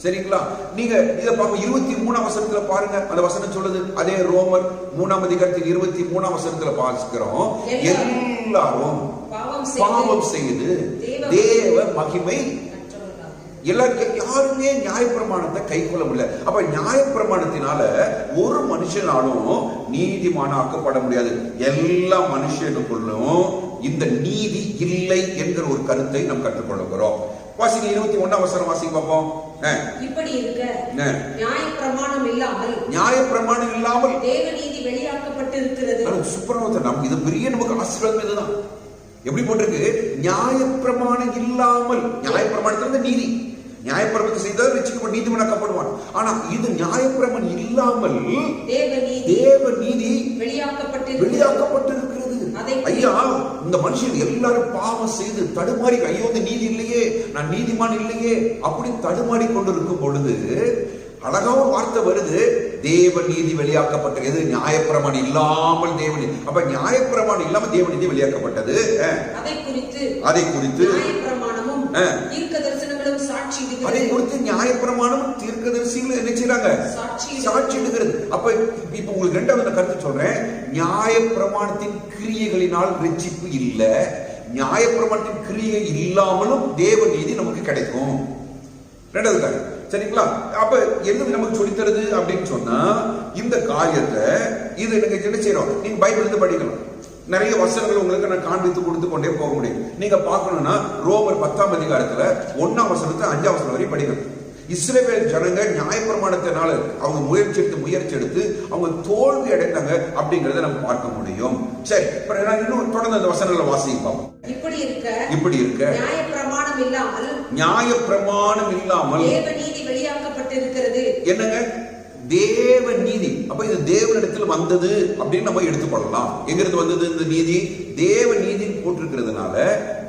சரிங்களா? நீங்க இத பாருங்க. 23ஆம் வசனத்துல பாருங்க. அந்த வசனம் சொல்லுது, அதே ரோமர் 3ஆம் அதிகாரத்தில் 23ஆம் வசனத்துல வாசிக்கிறோம், எல்லாரும் பாவம் செய்து தேவ மகிமை எல்லாருக்கும். யாருமே நியாயப்பிரமாணத்தை கை கொள்ள முடியல. அப்ப நியாயப்பிரமாணத்தினால ஒரு மனுஷனாலும் நீதிமானாக்கப்பட முடியாது. எல்லா மனுஷனுக்குள்ளும் இந்த நீதி இல்லை என்கிற ஒரு கருத்தை நாம் கற்றுக்கொள்கிறோம். வாசிங்க 21ஆம் வசனம் வாசிங்க பார்ப்போம். இப்படி இருக்க நியாயப்பிரமாணம் இல்லாமல் தேவநீதி வெளியாக்கப்பட்டிருக்கிறது. சூப்பரா நம்ம இது பெரிய நமக்கு ஆசீர்வாதம். இதுதான் எப்படி போட்டிருக்கு? நியாயப்பிரமாணம் இல்லாமல். நியாயப்பிரமாணத்திலிருந்து நீதி, நியாயப்பிரமாணத்தை செய்தால் ரட்சிக்கப்பட்டு நீதிமானாக்கப்படுவான். ஆனா இது நியாயப்பிரமாணம் இல்லாமல் தேவ நீதி வெளியாக்கப்பட்டிருக்கிறது. ஐயா, இந்த மனுஷன் எல்லாரும் பாவம் செய்து தடுமாறி, ஐயோ இந்த நீதி இல்லையே, நான் நீதிமான் இல்லையே அப்படி தடுமாறி கொண்டிருக்கும் பொழுது அழகா ஒரு வார்த்தை வருது, தேவ நீதி வெளியாக்கப்பட்டது. நியாயப்பிரமாணம் இல்லாமல் தேவநீதி. அப்ப நியாயப்பிரமாணம் இல்லாம தேவநீதி வெளியாக்கப்பட்டது. அதை குறித்து அதை குறித்து நியாயப்பிரமாணமும் தீர்க்கதரிசிகளும் என்ன செய்றாங்க? சாட்சி இடுகிறது. அப்ப இப்ப உங்களுக்கு ரெண்டாவது கருத்து சொல்றேன். நியாயப்பிரமாணத்தின் கிரியைகளினால் ரட்சிப்பு இல்ல, நியாயப்பிரமாணத்தின் கிரியை இல்லாமலும் தேவ நீதி நமக்கு கிடைக்கும். ரெண்டாவது காரியம். சரிங்களா? அப்ப எது நமக்கு சொல்லித்தருது அப்படின்னு சொன்னா இந்த காரியத்தை இது எனக்கு என்ன செய்யறோம்? நீங்க பைபிள் இருந்து படிக்கலாம். நிறைய வசனங்கள் உங்களுக்கு நான் காண்பித்து கொடுத்து கொண்டே போக முடியும். நீங்க பார்க்கணும்னா ரோமர் 10ஆம் அதிகாரத்துல 1ஆம் வசனத்துல 5ஆம் வசனம் வரை படிக்கணும். இஸ்ரவேல் ஜனங்க நியாயப்பிரமாணத்தினால அவங்க முயற்சி எடுத்து அவங்க தோல்வி அடைந்தாங்க அப்படிங்கறத நம்ம பார்க்க முடியும். சரி, இன்னும் தொடர்ந்து அந்த வசனங்களை வாசிப்போம். இப்படி இருக்க நியாயப்பிரமாணம் இல்லாமல் தேவநீதி வெளியாக்கப்பட்டிருக்கிறது. என்னங்க? தேவ நீதி. அப்ப இது தேவனிடத்தில் வந்தது அப்படின்னு நம்ம எடுத்துக்கொள்ளலாம். எங்கிருந்து வந்தது இந்த நீதி? தேவ நீதி போட்டிருக்கிறதுனால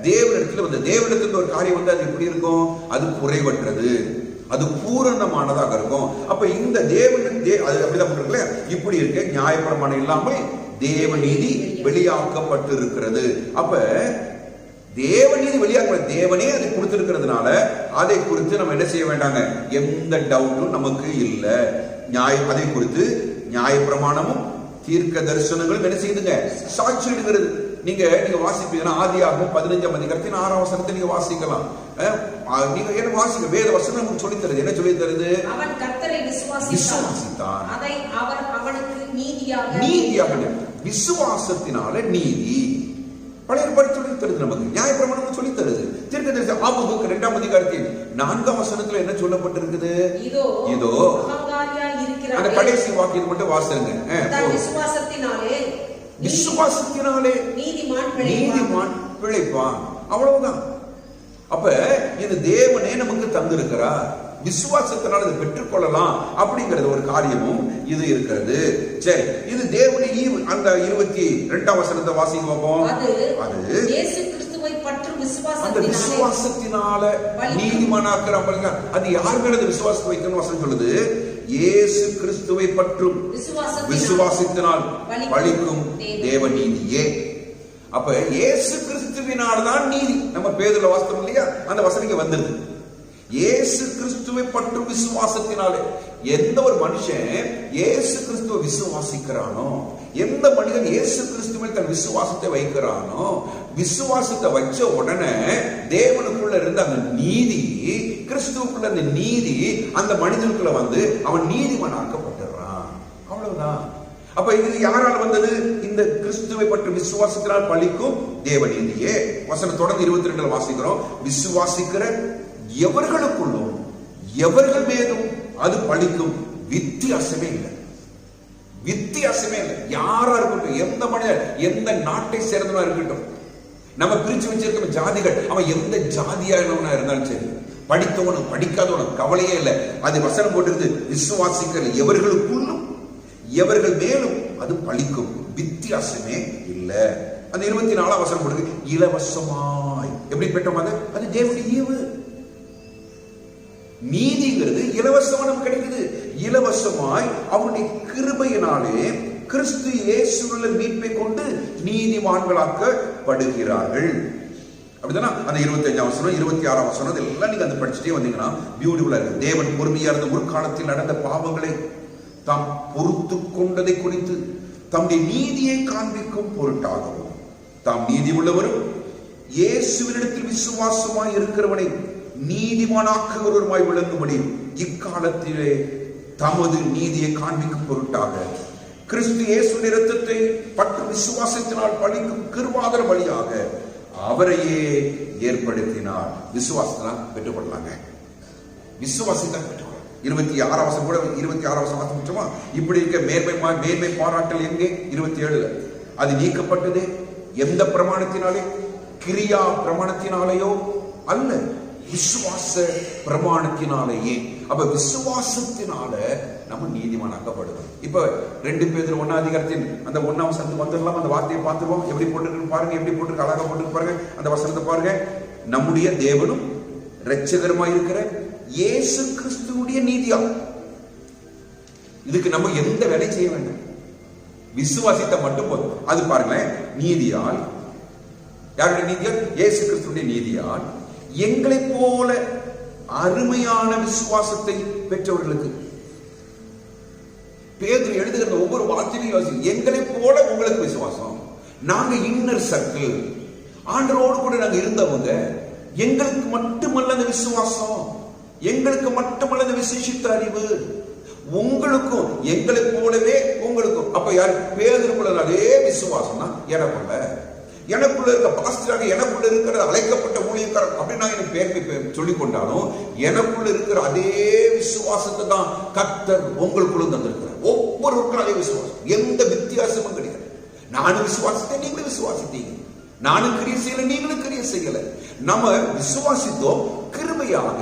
தேவனிடத்தில் வந்த. தேவனிடத்தில் ஒரு காரியம் வந்து அது எப்படி இருக்கும்? அது குறைவற்றது, அது பூரணமானதாக இருக்கும். அப்ப இந்த தேவன் அது அப்படிதான் போட்டிருக்கல. இப்படி இருக்க நியாயப்பிரமாணம் இல்லாமல் தேவ நீதி வெளியாக்கப்பட்டிருக்கிறது. அப்ப தேவநீதி வெளியாக தேவனே அதை கொடுத்திருக்கிறதுனால அதை குறித்து நம்ம என்ன செய்ய வேண்டாங்க? எந்த டவுட்டும் நமக்கு இல்ல. அதை குறித்து நியாயப்பிரமாணமும் தீர்க்க தரிசனங்களும் என்ன செய்யுதுங்க? சாட்சி இடுகிறது. நீங்க வாசிப்பீங்கன்னா ஆதியாகமம் 15ஆம் அதிகாரத்தின் 6ஆம் வசனத்தை நீங்க வாசிக்கலாம். நீங்க என்ன வாசிக்க, வேத வசனம் நமக்கு சொல்லி தருது. என்ன சொல்லி தருது? அவன் கர்த்தரை விசுவாசித்தான், அதை அவர் அவனுக்கு நீதியாக. விசுவாசத்தினால நீதி. பழைய ஏற்பாடு சொல்லி தருது நமக்கு, நியாயப்பிரமாணம் சொல்லி தருது. தீர்க்கதரிசி ஆமோஸ் 2ஆம் அதிகாரத்தில் 4ஆம் வசனத்துல என்ன சொல்லப்பட்டிருக்குது? இதோ அந்த கடைசி வாக்கியம் மட்டும் வாசிங்க. விசுவாசத்தினாலே நீதிமான் பிழைப்பான். அவ்வளவுதான். அப்ப இது தேவனே நமக்கு தந்திருக்கிறார். விசுவாசத்தினால் இதை பெற்றுக்கொள்ளலாம் அப்படிங்கிறது ஒரு காரியமும் இது இருக்கிறது. சரி, இது தேவனுடைய ஈவு. அந்த 22ஆம் வசனத்தை வாசிக்க பார்ப்போம். அது இயேசு கிறிஸ்துவை பற்றும் அந்த விசுவாசத்தினால நீதிமானாக்குறாங்க. அது யார் மேல விசுவாசத்தை வைக்கணும் வசனம் சொல்லுது? இயேசு கிறிஸ்துவை பற்றும் விசுவாசத்தினால் பலிக்கும் தேவ நீதியே. அப்ப இயேசு கிறிஸ்துவினால் தான் நீதி. நம்ம பேதுருல வாசித்தோம் இல்லையா, அந்த வசனம் வந்துருது. இயேசு கிறிஸ்துவை பற்றும் விசுவாசத்தினாலே. எந்த ஒரு மனுஷன் இயேசு கிறிஸ்துவை விசுவாசிக்கிறானோ, எந்த மனிதன் இயேசு கிறிஸ்துவில் தன் விசுவாசத்தை வைக்கிறானோ, விசுவாசத்தை வச்ச உடனே தேவனுக்குள்ள இருந்த அந்த நீதி, கிறிஸ்துவுக்குள்ள அந்த நீதி அந்த மனிதனுக்குள்ள வந்து அவன் நீதிமானாக்கப்பட்டுறான். அவ்வளவுதான். அப்ப இது யாரால் வந்தது? இந்த கிறிஸ்துவை பற்றி விசுவாசத்தினால் பலிக்கும் தேவ நீதியே. வசனம் தொடர்ந்து 22 வாசிக்கிறோம். விசுவாசிக்கிற எவர்களுக்குள்ளும் எவர்கள் மேலும் அது பலிக்கும். வித்தியாசமே இல்லை, வித்தியாசமே இல்லை. யாரா இருக்கட்டும், எந்த மனிதர், எந்த நாட்டை சேர்ந்தவனா இருக்கட்டும், நம்ம பிரிச்சு வச்சிருக்க ஜாதிகள், அவன் எந்த ஜாதியானவனா இருந்தாலும் சரி, படித்தவனும் படிக்காதவனும் கவலையே இல்லை. அது வசனம் போட்டிருக்கு, விசுவாசிக்கிற எவர்களுக்குள்ளும் எவர்கள் மேலும் அது பலிக்கும். வித்தியாசமே இல்லை. அந்த 24ஆம் வசனம் போட்டிருக்கு, இலவசமாய். எப்படி பெற்றோம்? அது தேவனுடைய ஈவு. நீதிங்கிறது இலவசமா நமக்கு கிடைக்குது. இலவசமாய் அவனுடைய கிருபையினாலே கிறிஸ்து இயேசுவில் மீட்பை கொண்டு நீதிமான்களாக்கப்படுகிறார்கள். அப்படிதானா? அந்த 25ஆம் வசனம் 26ஆம் வசனம் இதெல்லாம் நீங்க அந்த படிச்சுட்டே வந்தீங்கன்னா பியூட்டிஃபுல்லா இருக்கு. தேவன் பொறுமையா இருந்த ஒரு காலத்தில் நடந்த பாவங்களை தாம் பொறுத்து கொண்டதை குறித்து தம்முடைய நீதியை காண்பிக்கும் பொருட்டாகவும் தாம் நீதி உள்ளவரும் இயேசுவினிடத்தில் விசுவாசமாய் இருக்கிறவனை நீதிமானாக்குகிறவருமாய் விளங்கும்படி இக்காலத்திலே தமது நீதியை காண்பிக்கும் பொருட்டாக கிறிஸ்து இயேசுவின் இரத்தத்தை பற்றும் விசுவாசத்தினால் பலிக்கும் கிருபாதார வழியாக அவரையே ஏற்படுத்தினார். விசுவாசத்தினால் பெற்றுக்கொள்ளலாங்க. விசுவாசத்தால் பெற்றுக்கொள்ளலாம். 26ஆம் வசனம் கூட 26ஆம் வசனம் வாசிச்சோமா? இப்படி இருக்க மேன்மை பாராட்டல் எங்கே? 27 அது நீக்கப்பட்டது. எந்த பிரமாணத்தினாலே? கிரியா பிரமாணத்தினாலேயோ அல்ல, விசுவாச பிரமாணத்தினாலேயே. அப்ப விசுவாசத்தினால நம்ம நீதிமானாக்கப்படுவோம். இப்ப 2 பேதுரு 1ஆம் அதிகாரத்தின் அந்த 1ஆம் வசனத்துக்கு வந்துடலாம். அந்த வார்த்தையை பார்த்துருவோம். எப்படி போட்டிருக்கு பாருங்க, எப்படி போட்டிருக்கு, அழகா போட்டிருக்கு பாருங்க. அந்த வசனத்தை பாருங்க. நம்முடைய தேவனும் இரட்சகருமாய் இருக்கிற இயேசு கிறிஸ்துவுடைய நீதியா. இதுக்கு நம்ம எந்த வேலை செய்ய வேண்டும், விசுவாசித்த மட்டும் போதும். அது பாருங்களேன், நீதியால், யாருடைய நீதியால்? இயேசு கிறிஸ்துவுடைய நீதியால் எங்களை போல அருமையான விசுவாசத்தை பெற்றவர்களுக்கு. பேதுரு எழுதுகிற ஒவ்வொரு வார்த்தையிலும் எங்களை போல உங்களுக்கு விசுவாசம். நாங்க இன்னர் சர்க்கிள், ஆண்டவரோடு கூட நாங்க இருந்தவங்க. எங்களுக்கு மட்டுமல்ல அந்த விசுவாசம், எங்களுக்கு மட்டுமல்ல அந்த விசேஷித்த அறிவு, உங்களுக்கும் எங்களை போலவே உங்களுக்கும். அப்ப யாரு? பேதுருக்குள்ள அதே விசுவாசம் தான் எனக்குள்ள. எனக்குள்ள இருக்க பாஸ்டராக, எனக்குள்ள இருக்கிற அழைக்கப்பட்ட ஊழியக்காரர் அப்படின்னு நான் எனக்கு பேர் சொல்லிக் கொண்டாலும் எனக்குள்ள இருக்கிற அதே விசுவாசத்தை தான் கர்த்தர் உங்களுக்குள்ள தந்திருக்கிறார். ஒவ்வொருவருக்கும் அதே விசுவாசம், எந்த வித்தியாசமும் கிடையாது. நானும் விசுவாசித்தேன், நீங்களும் விசுவாசித்தீங்க. நானும் கிரியை செய்யல, நீங்களும் கிரியை செய்யல. நம்ம விசுவாசித்தோம், கிருபையாக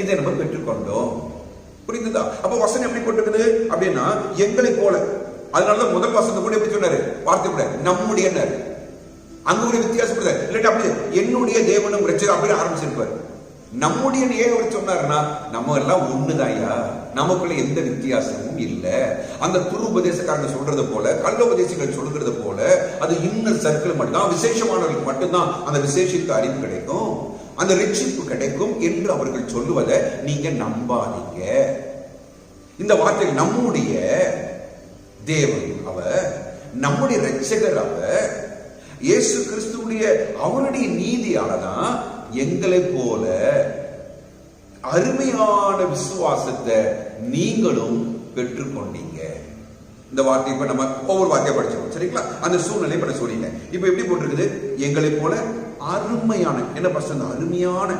இதை நம்ம பெற்றுக்கொண்டோம். புரிந்ததா? அப்ப வசனம் எப்படி போட்டுருக்குது அப்படின்னா எங்களை போல. அதனாலதான் முதல் வசனத்தை கூட எப்படி சொன்னாரு? வார்த்தை கூட நம்முடைய, அங்க ஒரு வித்தியாசம் இல்லாட்டி அப்படி என்னுடைய தேவனும் இரட்சகர் அப்படி ஆரம்பிச்சிருப்பார். நம்முடைய ஏன் அவர் சொன்னாருன்னா நம்ம எல்லாம் ஒண்ணுதாயா, நமக்குள்ள எந்த வித்தியாசமும் இல்ல. அந்த துருபதேசக்காரங்க சொல்றது போல, கள்ளோபதேசிகள் சொல்றது போல அது இன்னர் சர்க்கிள் மட்டும்தான், விசேஷமானவர்களுக்கு மட்டும்தான் அந்த விசேஷித்த அறிவு கிடைக்கும், அந்த ரட்சிப்பு கிடைக்கும் என்று அவர்கள் சொல்லுவதை நீங்க நம்பாதீங்க. இந்த வார்த்தை நம்முடைய தேவன் அவர், நம்முடைய இரட்சகர் அவர், இயேசு கிறிஸ்துவுடைய அவருடைய நீதியாலதான் எங்களை போல அருமையான விசுவாசத்தை நீங்களும் பெற்றுக்கொண்டீங்க. இந்த வார்த்தை இப்ப நம்ம ஒவ்வொரு வார்த்தையை படிச்சோம், சரிங்களா? அந்த சூழ்நிலை இப்ப சொல்லிங்க. இப்ப எப்படி போட்டிருக்குது? எங்களை போல அருமையான, என்ன பஸ்ட் அந்த அருமையான,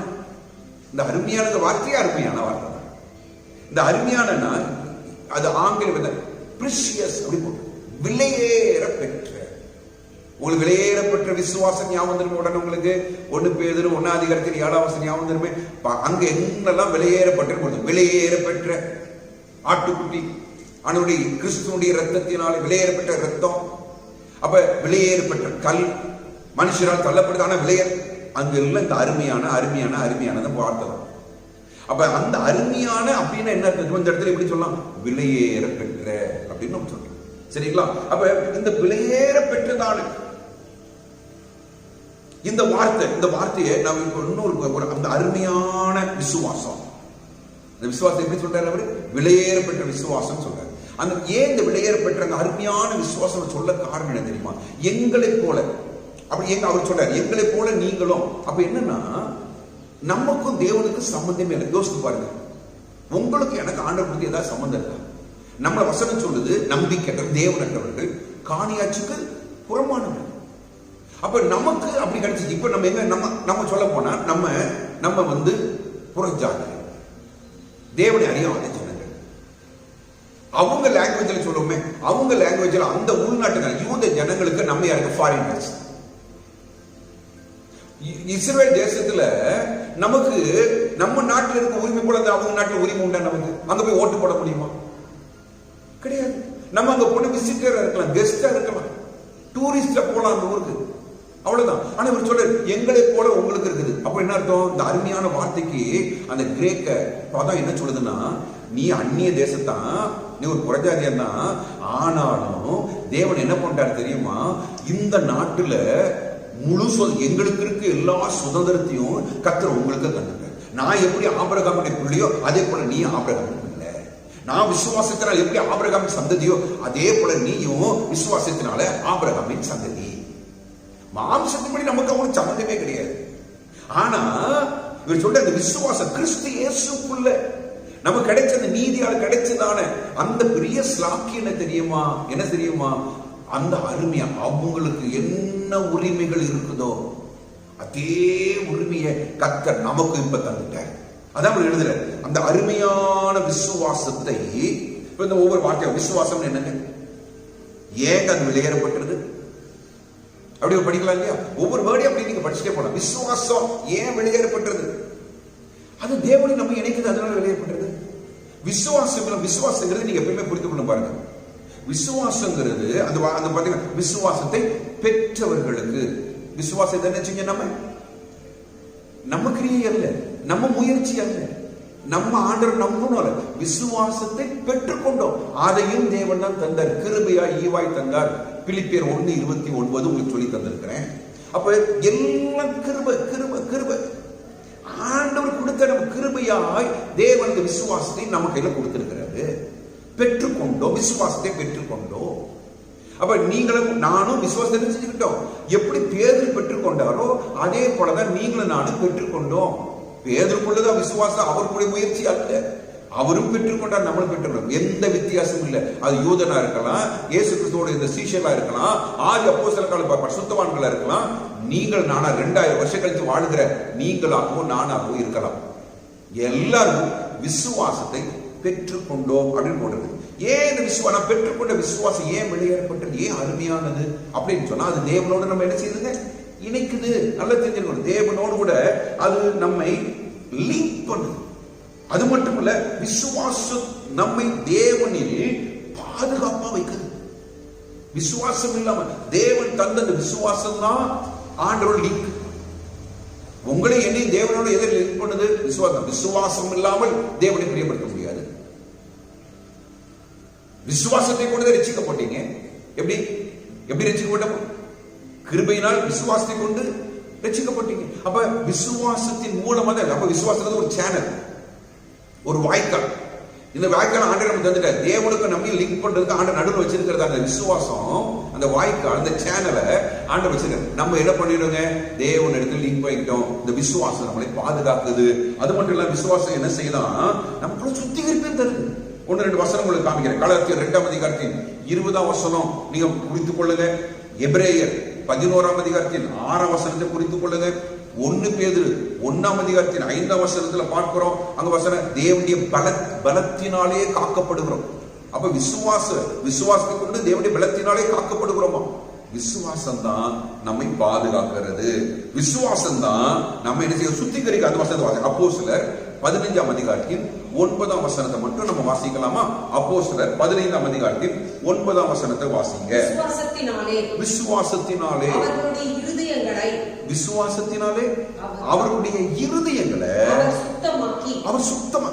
இந்த அருமையான வார்த்தையே அருமையான வார்த்தை தான். இந்த அருமையானன்னா அது ஆங்கில பிரிஷியஸ் அப்படி போட்டு, விலையேற பெற்ற. உங்களுக்கு விலையேற பெற்ற விசுவாசம் ஞாபகம் திரும்ப உடனே உங்களுக்கு 1 பேதுரு 1 7 ஞாபகம் திரும்ப. அங்க என்னெல்லாம் விலையேறப்பட்ட, விலையேற பெற்ற ஆட்டுக்குட்டி, அவனுடைய கிறிஸ்துவனுடைய ரத்தத்தினாலே விலையேறப்பட்ட ரத்தம். அப்ப விலையேறப்பட்ட கல், மனுஷரால் தள்ளப்படுது, ஆனா விலைய அங்க எல்லாம் இந்த அருமையான அருமையான அருமையான வார்த்தை. அப்ப அந்த அருமையான அப்படின்னு என்ன இந்த இடத்துல எப்படி சொல்லலாம்? விலையேற பெற்ற அப்படின்னு நம்ம சொல்றோம், சரிங்களா? அப்ப இந்த விலையேற பெற்றதான இந்த வார்த்தை, இந்த வார்த்தையை நாம் இன்னொரு அந்த அருமையான விசுவாசம், இந்த விசுவாசம் எப்படி சொல்றாரு அவரு? விலையேற பெற்ற விசுவாசம் சொல்றாரு. அந்த ஏன் இந்த விலையேற பெற்ற அந்த அருமையான விசுவாசம் சொல்ல காரணம் என்ன தெரியுமா? எங்களை போல, அப்படி எங்க அவர் சொல்றாரு, எங்களை போல நீங்களும். அப்ப என்னன்னா, நமக்கும் தேவனுக்கும் சம்பந்தமே இல்லை. யோசித்து பாருங்க, உங்களுக்கு எனக்கு ஆண்டவர் பத்தி ஏதாவது சம்பந்தம் இருக்கா? நம்மள வசனம் சொல்லுது, நம்பிக்கை தேவனற்றவர்கள் காணியாட்சிக்கு புறமானவர்கள். அப்ப நமக்கு அப்படி கிடைச்சிச்சு. இப்ப நம்ம எங்க நம்ம சொல்ல போனா நம்ம புறஜாதி, தேவனை அறியாத ஜனங்கள். அவங்க லாங்குவேஜ்ல சொல்லுவோமே, அவங்க லாங்குவேஜ்ல அந்த உள்நாட்டு யூத ஜனங்களுக்கு நம்ம யாருக்கு ஃபாரினர்ஸ். இஸ்ரேல் தேசத்துல நமக்கு நம்ம நாட்டில் இருக்க உரிமை போல அவங்க நாட்டில் உரிமை உண்டா? நமக்கு அங்க போய் ஓட்டு போட முடியுமா? கிடையாது. நம்ம அங்க போன விசிட்டரா இருக்கலாம், கெஸ்டா இருக்கலாம், டூரிஸ்டா போலாம் அந்த ஊருக்கு, அவ்வளவுதான். ஆனா இவர் சொல்ற எங்களை போல உங்களுக்கு இருக்குது. அப்ப என்ன அர்த்தம்? இந்த அருமையான வார்த்தைக்கு அந்த கிரேக்க பதம் என்ன சொல்லுதுன்னா, நீ அந்நிய தேசத்தான், நீ ஒரு புறஜாதியம் தான், ஆனாலும் தேவன் என்ன பண்றாரு தெரியுமா? இந்த நாட்டுல முழு எங்களுக்கு இருக்கு எல்லா சுதந்திரத்தையும் கர்த்தர் உங்களுக்கு தந்துட்டார். நான் எப்படி ஆபிரகாமுடைய பிள்ளையோ அதே போல நீ ஆபிரகாம் பிள்ளை. நான் விசுவாசத்தினால் எப்படி ஆபிரகாமின் சந்ததியோ அதே போல நீயும் விசுவாசத்தினால ஆபிரகாமின் சந்ததி. மாம்சத்தின்படி நமக்கு அவங்களுக்கு சம்பந்தமே கிடையாது. ஆனா இவர் சொல்ற அந்த விசுவாசம் கிறிஸ்து இயேசுக்குள்ள நமக்கு கிடைச்ச அந்த நீதியால் கிடைச்சதான அந்த பெரிய ஸ்லாக்கியம் தெரியுமா? என்ன தெரியுமா? அந்த அருமையா அவங்களுக்கு என்ன உரிமைகள் இருக்குதோ அதே உரிமையை கர்த்தர் நமக்கு இப்ப தந்துட்டார். அதான் எழுதுற அந்த அருமையான விசுவாசத்தை. இந்த ஒவ்வொரு வார்த்தையும் விசுவாசம் என்னங்க, ஏங்க அது வெளியேறப்பட்டது அப்படி படிக்கலாம் இல்லையா? ஒவ்வொரு வேர்டையும் அப்படி நீங்க படிச்சுட்டே போலாம். விசுவாசம் ஏன் வெளியேறப்பட்டது? அது தேவனை நம்ம இணைக்குது, அதனால வெளியேறப்பட்டது. விசுவாசங்கிறது நீங்க எப்பயுமே புரிந்து கொள்ள பாருங்க. விசுவாசங்கிறது அந்த பாத்தீங்கன்னா விசுவாசத்தை பெற்றவர்களுக்கு. விசுவாசத்தை என்ன செஞ்ச நம்ம கிரியை அல்ல, நம்ம முயற்சி அல்ல, நம்ம ஆண்டவர் நம்பணும். விசுவாசத்தை பெற்றுக்கொண்டோம், அதையும் தேவன் தான் தந்தார், கிருபையா ஈவாய் தந்தார். பிலிப்பியர் 1:29 உங்களுக்கு சொல்லி தந்திருக்கிறேன். அப்ப எல்லாம் கிருபை கிருபை கிருபை. ஆண்டவர் கொடுத்த நம்ம கிருபையாய் தேவன் இந்த விசுவாசத்தை நம்ம கையில கொடுத்திருக்கிறாரு. பெற்றுக்கொண்டோம், விசுவாசத்தை பெற்றுக்கொண்டோம். அப்ப நீங்களும் நானும் விசுவாசத்தை செஞ்சுக்கிட்டோம். எப்படி பேதுரு பெற்றுக்கொண்டாரோ அதே போலதான் நீங்களும் நானும் பெற்றுக்கொண்டோம். பேதுருக்குள்ளதான் விசுவாசம், அவருடைய முயற்சி அல்ல. அவரும் பெற்றுக்கொண்டார், நம்மளும் பெற்றுக்கொண்டோம். எந்த வித்தியாசமும் இல்லை. அது யூதனா இருக்கலாம், இயேசு கிறிஸ்துவோட இந்த சீஷலா இருக்கலாம், ஆதி அப்போஸ்தலர்கள் பரிசுத்தவான்களா இருக்கலாம். நீங்கள் நானா 2000 வருஷம் கழித்து வாழுகிற நீங்களாகவும் நானாகவும் இருக்கலாம். எல்லாரும் விசுவாசத்தை பெற்றுக்கொண்டோம் அப்படின்னு போடுறது. ஏன் இந்த விசுவாசம் பெற்றுக்கொண்ட விசுவாசம் ஏன் வெளியேறப்பட்டது, ஏன் அருமையானது அப்படின்னு சொன்னா, அது தேவனோடு நம்ம என்ன செய்யுதுங்க, இணைக்குது. நல்லா தெரிஞ்சுக்கணும், தேவனோடு கூட அது நம்மை லிங்க் பண்ணுது. அது மட்டும் இல்ல, விசுவாசம் நம்மை தேவனில் பாதுகாப்பா வைக்குது. விசுவாசம் இல்லாம தேவன் தந்த விசுவாசம் தான் ஆண்டோட லிங்க். உங்களை என்னையும் தேவனோட எதை லிங்க் பண்ணுது? விசுவாசம். விசுவாசம் இல்லாமல் தேவனை பிரியப்படுத்த முடியாது. விசுவாசத்தை கொண்டு ரட்சிக்கப்பட்டீங்க. எப்படி எப்படி ரட்சிக்கப்பட்ட? கிருபையினால் விசுவாசத்தை கொண்டு ரட்சிக்கப்பட்டீங்க. அப்ப விசுவாசத்தின் மூலமா தான். அப்ப விசுவாசம் ஒரு சேனல், ஒரு வாய்க்கால். இந்த வாய்க்கால் ஆண்டவர் நம்ம தந்துட்டார். தேவனுக்கு நம்ம லிங்க் பண்றதுக்கு ஆண்டவர் நடுவில் வச்சிருக்கிறதா அந்த விசுவாசம் அந்த வாய்க்கால், அந்த சேனலை ஆண்டு வச்சிருக்க. நம்ம என்ன பண்ணிடுங்க, தேவன் இடத்துல லிங்க் பண்ணிட்டோம். இந்த விசுவாசம் நம்மளை பாதுகாக்குது. அது மட்டும் இல்ல, விசுவாசம் என்ன செய்யலாம், நமக்குள்ள சுத்திகரிப்பு தருது. 1-2 வசனம் உங்களுக்கு காமிக்கிறேன். கலாத்தியர் 2ஆம் அதிகாரத்தின் 20ஆம் வசனம் நீங்க குறித்துக் கொள்ளுங்க. எபிரேயர் 11ஆம் அதிகாரத்தின் 6ஆம் வசனத்தை குறித்துக் கொள்ளுங்க. 1 பேதுரு 1ஆம் அதிகாரத்தின் 5ஆம் வசனத்துல பார்க்கிறோம். அங்க வசனம், தேவனுடைய பலத்தினாலே காக்கப்படுகிறோம். அப்ப விசுவாசத்தை கொண்டு தேவனுடைய பலத்தினாலே காக்கப்படுகிறோமா? விசுவாசம் தான் நம்மை பாதுகாக்கிறது. விசுவாசம் தான் நம்ம என்ன செய்ய சுத்திகரிக்க. அந்த வசனத்தை வாசி. அப்போஸ்தலர் 15ஆம் அதிகாரத்தின் 9ஆம் வசனத்தை மட்டும் நம்ம வாசிக்கலாமா? அப்போஸ்தலர் 15ஆம் அதிகாரத்தின் 9ஆம் வசனத்தை வாசிங்க. விசுவாசத்தினாலே அவருடைய இருதயங்களை அவர் சுத்தமாக்கி.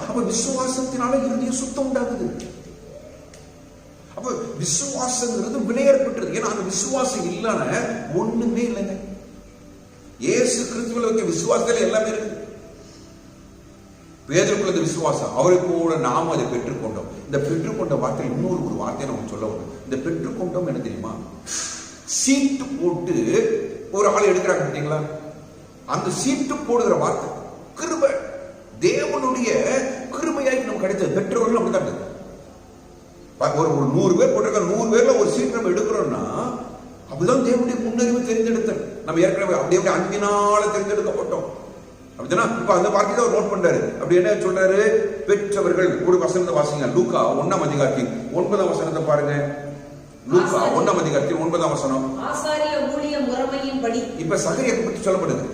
அப்ப விசுவாசத்தினால இருதயம் சுத்தம் உண்டாகுது. அப்ப விசுவாசங்கிறது விலையேற்பட்டது. ஏன்னா அந்த விசுவாசம் இல்லைன்னா ஒண்ணுமே இல்லைங்க. இயேசு கிறிஸ்துவில் வைக்க விசுவாசத்துல எல்லாமே இருக்கு. பேதுருக்குள்ள விசுவாசம், அவரை போல நாம் அதை பெற்றுக்கொண்டோம். இந்த பெற்றுக்கொண்ட வார்த்தை இன்னொரு வார்த்தையை நம்ம சொல்ல வரும். இந்த பெற்றுக்கொண்டோம் என்ன தெரியுமா? சீட்டு போட்டு ஒரு ஆள் எடுக்கிறாங்க பார்த்தீங்களா? அந்த சீட்டு போடுகிற வார்த்தை கிருபை, தேவனுடைய கிருபையாய் நம்ம கிடைத்தது. பெற்றவர்கள் அப்படித்தான். ஒரு 100 பேர் போட்டிருக்க, 100 பேர்ல ஒரு சீட் நம்ம எடுக்கிறோம்னா அப்படிதான் தேவனுடைய முன்னறிவு தெரிந்தெடுத்தல். நம்ம ஏற்கனவே அப்படியே அன்பினால தெரிந்தெடுக்கப்பட்டோம். அப்படின்னா இப்ப அந்த வார்த்தையை தான் நோட் பண்றாரு. அப்படி என்ன சொல்றாரு? பெற்றவர்கள். ஒரு வசனத்தை வாசிங்க. லூக்கா 1ஆம் அதிகாரத்தின் 9ஆம் வசனத்தை பாருங்க. லூக்கா 1ஆம் அதிகாரத்தின் 9ஆம் வசனம். ஆசாரிய ஊழிய முறைமையின்படி. இப்ப சகரியை பற்றி சொல்லப்படுது.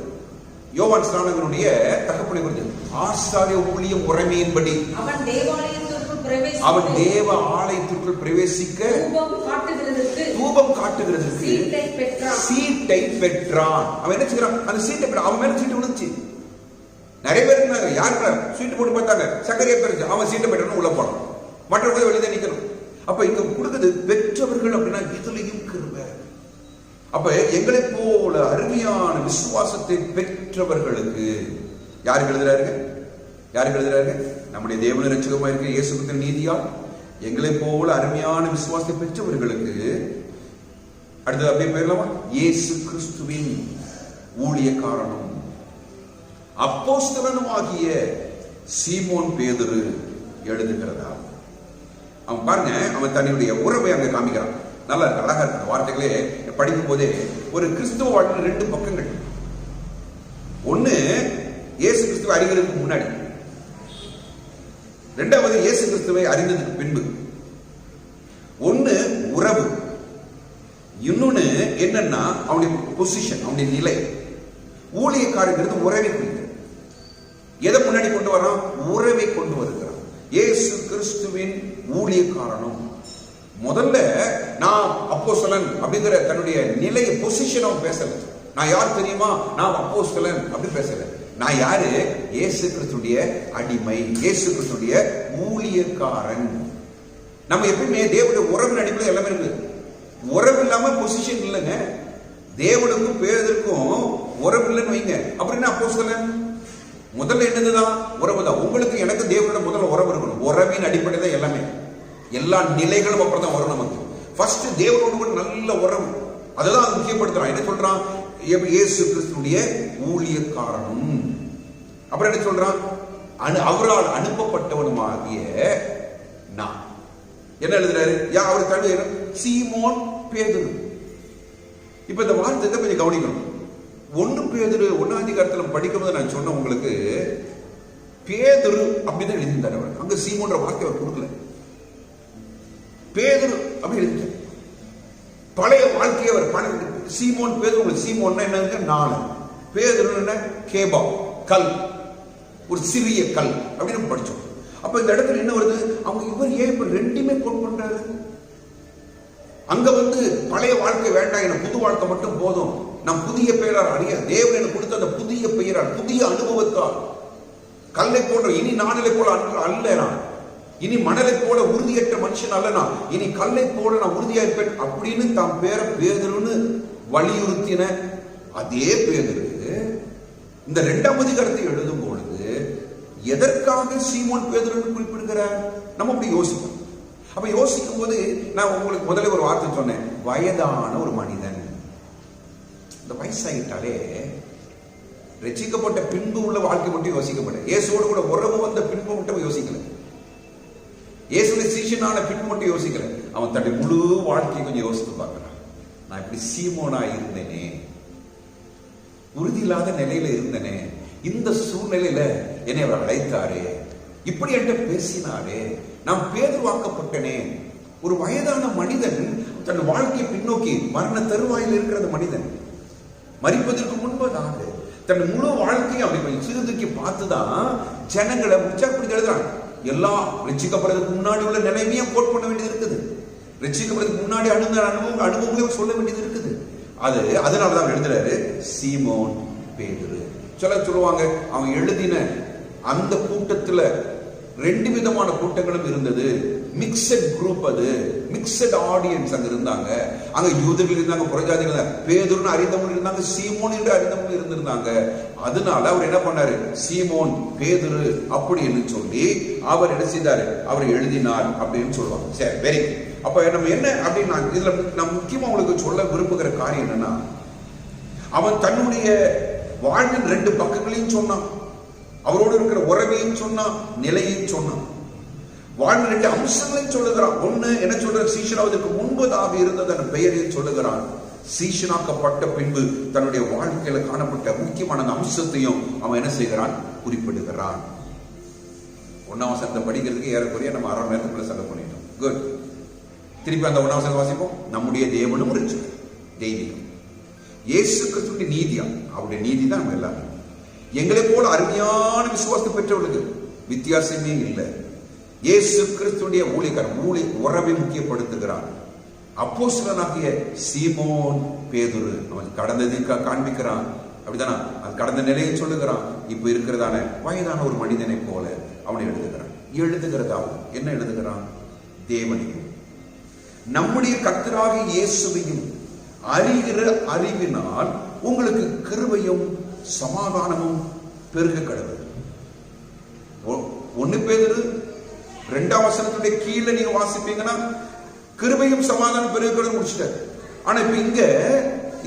யோவான் ஸ்நானகனுடைய தகப்பனை குறித்து. ஆசாரிய ஊழிய முறைமையின்படி அவன் தேவ ஆலயத்திற்குள் பிரவேசிக்க தூபம் காட்டுகிறதற்கு சீட்டை பெற்றான். அவன் என்ன செய்யறான்? அந்த சீட்டை அவன் மேல சீட்டு விழுந்துச்சு. நிறைய பேர் இருந்தாங்க. யாரு சீட்டு போட்டு பார்த்தாங்க, சக்கரையை பெருச்சு அவன் சீட்டை பெற்றான்னு உள்ள போனான். மற்றவங்க வெளியே நிக்கணும். அப்ப இங்க கொடுக்குது பெற்றவர்கள் அப்படின்னா இதுலயும் கிருபை. அப்ப எங்களை போல அருமையான விசுவாசத்தை பெற்றவர்களுக்கு யாருக்கு எழுதுறாரு? நம்முடைய தேவனுடைய இரட்சகமா இருக்க இயேசு கிறிஸ்துவின் நீதியால் எங்களை போல அருமையான விசுவாசத்தை பெற்றவர்களுக்கு. அடுத்தது அப்படியே போயிடலாமா? இயேசு கிறிஸ்துவின் ஊழியக்காரனும் அப்போஸ்தலனும் ஆகிய சீமோன் பேதுரு எழுதுகிறதா. அவன் பாருங்க, அவன் தன்னுடைய உறவை அங்க காமிக்கிறான். நல்லா இருக்கு, அழகா இருக்கு. வார்த்தைகளே படிக்கும் போதே ஒரு கிறிஸ்துவ வாழ்க்கை 2 பக்கங்கள். ஒண்ணு இயேசு கிறிஸ்துவை அறிகிறதுக்கு முன்னாடி, 2வது இயேசு கிறிஸ்துவை அறிந்ததுக்கு பின்பு. ஒண்ணு உறவு, இன்னொன்னு என்னன்னா அவனுடைய பொசிஷன், அவனுடைய நிலை. ஊழியக்காரங்கிறது உறவை குறித்து. எதை முன்னாடி கொண்டு வரான்? உறவை கொண்டு வருகிறான். இயேசு கிறிஸ்துவின் ஊழியக்காரனும். முதல்ல நான் அப்போஸ்தலன் அப்படிங்கிற தன்னுடைய நிலையை, பொசிஷன் அவன் பேசல. நான் யார் தெரியுமா? நான் அப்போஸ்தலன் அப்படி பேசல. நான் யாரு? இயேசு கிறிஸ்துடைய அடிமை, இயேசு கிறிஸ்துடைய ஊழியக்காரன். நம்ம எப்பயுமே தேவனுடைய உறவின் அடிப்படையில் எல்லாமே இருக்கு. உறவு இல்லாம பொசிஷன் இல்லைங்க. தேவனுக்கும் பேதற்கும் உறவு இல்லைன்னு வைங்க, அப்படின்னா அப்போஸ்தலன். முதல்ல என்னதுதான்? உறவு தான். உங்களுக்கு எனக்கு தேவனோட முதல்ல உறவு இருக்கணும். உறவின் அடிப்படை தான் எல்லாமே. எல்லா நிலைகளும் அப்புறம் தான் வரும் நமக்கு. ஃபர்ஸ்ட் தேவனோடு கூட நல்ல உறவு, அதுதான் அது முக்கியப்படுத்துறான். என்ன சொல்றான்? இயேசு கிறிஸ்துடைய ஊழியக்காரனும். அப்புறம் என்ன சொல்றான்? அவரால் அனுப்பப்பட்டவனுமாகிய நான். என்ன எழுதுறாரு? அவர் தன்னுடைய சீமோன் பேதுரு. இப்ப இந்த வார்த்தை கொஞ்சம் கவனிக்கணும். 1 பேதுரு 1ஆம் அதிகாரத்தில் படிக்கும்போது நான் சொன்ன உங்களுக்கு பேதுரு அப்படிதான் எழுதியிருந்தார். அங்க சீமோன்ற வார்த்தை அவர் கொடுக்கல, பேதுரு அப்படி எழுதிட்டார். பழைய வாழ்க்கையை அவர் சீமோன் பேதுரு. சீமோன்னா என்ன? 4. பேதுரு என்ன? கேபா, கல், ஒரு சிறிய கல் அப்படின்னு படிச்சோம். அப்ப இந்த இடத்துல என்ன வருது? அவங்க இவர் ஏன் இப்ப 2மே கோட் பண்றாரு? அங்க பழைய வாழ்க்கை வேண்டாம், எனக்கு புது வாழ்க்கை மட்டும் போதும். நம் புதிய பெயரால் அறிய தேவன் எனக்கு கொடுத்த அந்த புதிய பெயரால், புதிய அனுபவத்தால், கல்லை போன்ற இனி நாணலை போல அல்ல நான், இனி மணலை போல உறுதியற்ற மனுஷன் அல்ல நான், இனி கல்லை போல நான் உறுதியா இருப்பேன் அப்படின்னு தாம் பேர பேதுருன்னு வலியுறுத்தின அதே பேதுரு இந்த 2ஆம் அதிகாரத்தை எழுதும் பொழுது எதற்காக சீமோன் பேதுருன்னு குறிப்பிடுகிறார்? நம்ம அப்படி யோசிப்போம். அப்ப யோசிக்கும் போது நான் உங்களுக்கு முதல்ல ஒரு வார்த்தை சொன்னேன், வயதான ஒரு மனிதன். இந்த வயசாகிட்டாலே ரட்சிக்கப்பட்ட பின்பு உள்ள வாழ்க்கை மட்டும் யோசிக்கப்பட்ட, இயேசுவோடு கூட உறவு வந்த பின்பு மட்டும் யோசிக்கல, இயேசுடைய சீஷனான பின்பு மட்டும் யோசிக்கல. அவன் தன்னுடைய முழு வாழ்க்கையை கொஞ்சம் யோசித்து பார்க்கிறான். நான் இப்படி சீமோனா இருந்தேனே, உறுதி இல்லாத நிலையில இருந்தேனே, இந்த சூழ்நிலையில என்னை அவர் அழைத்தாரே, இப்படி என்கிட்ட பேசினாரே, நான் பேதுருவாக்கப்பட்டனே. ஒரு வயதான மனிதன் தன் வாழ்க்கையை பின்னோக்கி மரண தருவாயில் இருக்கிற மனிதன் மரிப்பதற்கு முன்பதாக தன் முழு வாழ்க்கையை அப்படி கொஞ்சம் சீர்தூக்கி பார்த்துதான் ஜனங்களை உற்சாகப்படுத்தி எழுதுறாங்க. எல்லாம் ரட்சிக்கப்படுறதுக்கு முன்னாடி உள்ள நிலைமையா கோட் பண்ண வேண்டியது இருக்குது, ரட்சிக்கப்படுறதுக்கு முன்னாடி அனுபவங்களையும் சொல்ல வேண்டியது இருக்குது. அதனாலதான் எழுதுறாரு சீமோன் பேதுரு. சொல்லுவாங்க, அவன் எழுதின அந்த கூட்டத்துல 2 விதமான கூட்டங்களும் இருந்தது. மிக்சட் குரூப், அது மிக்சட் ஆடியன்ஸ் அங்க இருந்தாங்க. அங்க யூதர்கள் இருந்தாங்க, புறஜாதிகள் இருந்தாங்க, பேதுருன்னு அறிந்தவங்க இருந்தாங்க, சீமோன் என்று அறிந்தவங்க இருந்திருந்தாங்க. அதனால அவர் என்ன பண்ணாரு, சீமோன் பேதுரு அப்படின்னு சொல்லி அவர் என்ன செய்தாரு, அவர் எழுதினார் அப்படின்னு சொல்லுவாங்க. சரி, வெரி குட். அப்ப நம்ம என்ன அப்படின்னு இதுல நான் முக்கியமா உங்களுக்கு சொல்ல விரும்புகிற காரியம் என்னன்னா, அவன் தன்னுடைய வாழ்வின் 2 பக்கங்களையும் சொன்னான், அவரோடு இருக்கிற உறவையும் சொன்னான், நிலையையும் சொன்னான், வாழ்வின் 2 அம்சங்களையும் சொல்லுகிறான். ஒண்ணு என்ன சொல்ற, சீஷனாவதற்கு முன்பதாக இருந்தது அந்த பெயரையும் சொல்லுகிறான். சீஷனாக்கப்பட்ட பின்பு தன்னுடைய வாழ்க்கையில காணப்பட்ட முக்கியமான அம்சத்தையும் அவன் என்ன செய்கிறான், குறிப்பிடுகிறான். 1ஆம் வசனத்தை படிக்கிறதுக்கு ஏறக்குறைய நம்ம 1/2 மணி நேரத்துக்குள்ள செலவு பண்ணிட்டோம். குட். திருப்பி அந்த 1ஆம் வசனம் வாசிப்போம். நம்முடைய தேவனும் ரட்சகர், தெய்வீகம், இயேசு கிறிஸ்துவின் நீதியா, அவருடைய நீதி தான் நம்ம எல்லாரும். எங்களை போல அருமையான விசுவாசத்தை பெற்றவர்களுக்கு வித்தியாசமே இல்லை. இயேசு கிறிஸ்துடைய ஊழியக்காரன் உறவை முக்கியப்படுத்துகிறான். அப்போஸ்தலனாகிய சீமோன் பேதுரு அவன் கடந்ததை காண்பிக்கிறான், அப்படிதானா? அது கடந்த நிலையை சொல்லுகிறான். இப்ப இருக்கிறதான வயதான ஒரு மனிதனை போல அவனை எழுதுகிறதாவது என்ன எழுதுகிறான், தேவனையும் நம்முடைய கர்த்தராகிய இயேசுவையும் அறிகிற அறிவினால் உங்களுக்கு கிருபையும் சமாதானமும் பெருக கடவுள். 1 பேதுரு 2ஆம் வசனத்துடைய கீழே நீங்க வாசிப்பீங்கன்னா கிருபையும் சமாதானம் பெருக முடிச்சிட்டார். ஆனா இப்ப இங்க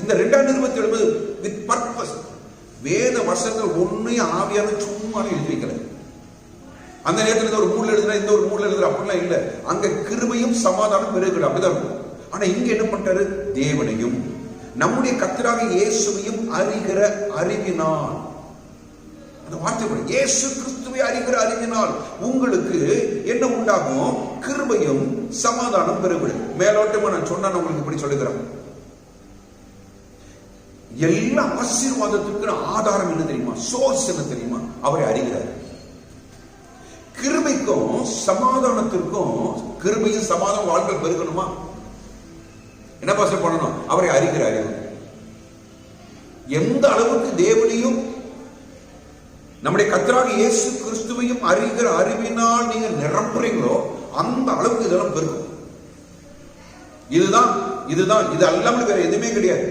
இந்த 2ஆம் நிருபத்தில் எழுதுவது வித் பர்பஸ். வேத வசனங்கள் ஒன்னையும் ஆவியான சும்மா எழுதிக்கல. அந்த நேரத்தில் ஒரு மூல எழுதுனா இந்த ஒரு மூல எழுதுற அப்படிலாம் இல்ல. அங்க கிருபையும் சமாதானம் பெருக அப்படிதான் இருக்கும். ஆனா இங்க என்ன பண்றாரு, தேவனையும் நம்முடைய கர்த்தராகிய இயேசுவையும் அறிகிற அறிவினால். அந்த வார்த்தை இயேசு கிறிஸ்துவை அறிகிற அறிவினால் உங்களுக்கு என்ன உண்டாகும், கிருபையும் சமாதானம் பெருகும். மேலோட்டமா நான் சொன்னா உங்களுக்கு இப்படி சொல்லுகிறேன், எல்லா ஆசீர்வாதத்துக்கு ஆதாரம் என்ன தெரியுமா, சோர்ஸ் என்ன தெரியுமா, அவரை அறிகிறார். கிருபைக்கும் சமாதானத்திற்கும், கிருபையும் சமாதானம் வாழ்க்கை பெருகணுமா, என்ன பாஸ்டர் பண்ணணும், அவரை அறிகிற அறிவு. எந்த அளவுக்கு தேவனையும் நம்முடைய கர்த்தராகிய இயேசு கிறிஸ்துவையும் அறிகிற அறிவினால் நீங்க நிரப்புறீங்களோ அந்த அளவுக்கு இதெல்லாம் பெருகும். இதுதான் இது அல்லாமல் வேற எதுவுமே கிடையாது.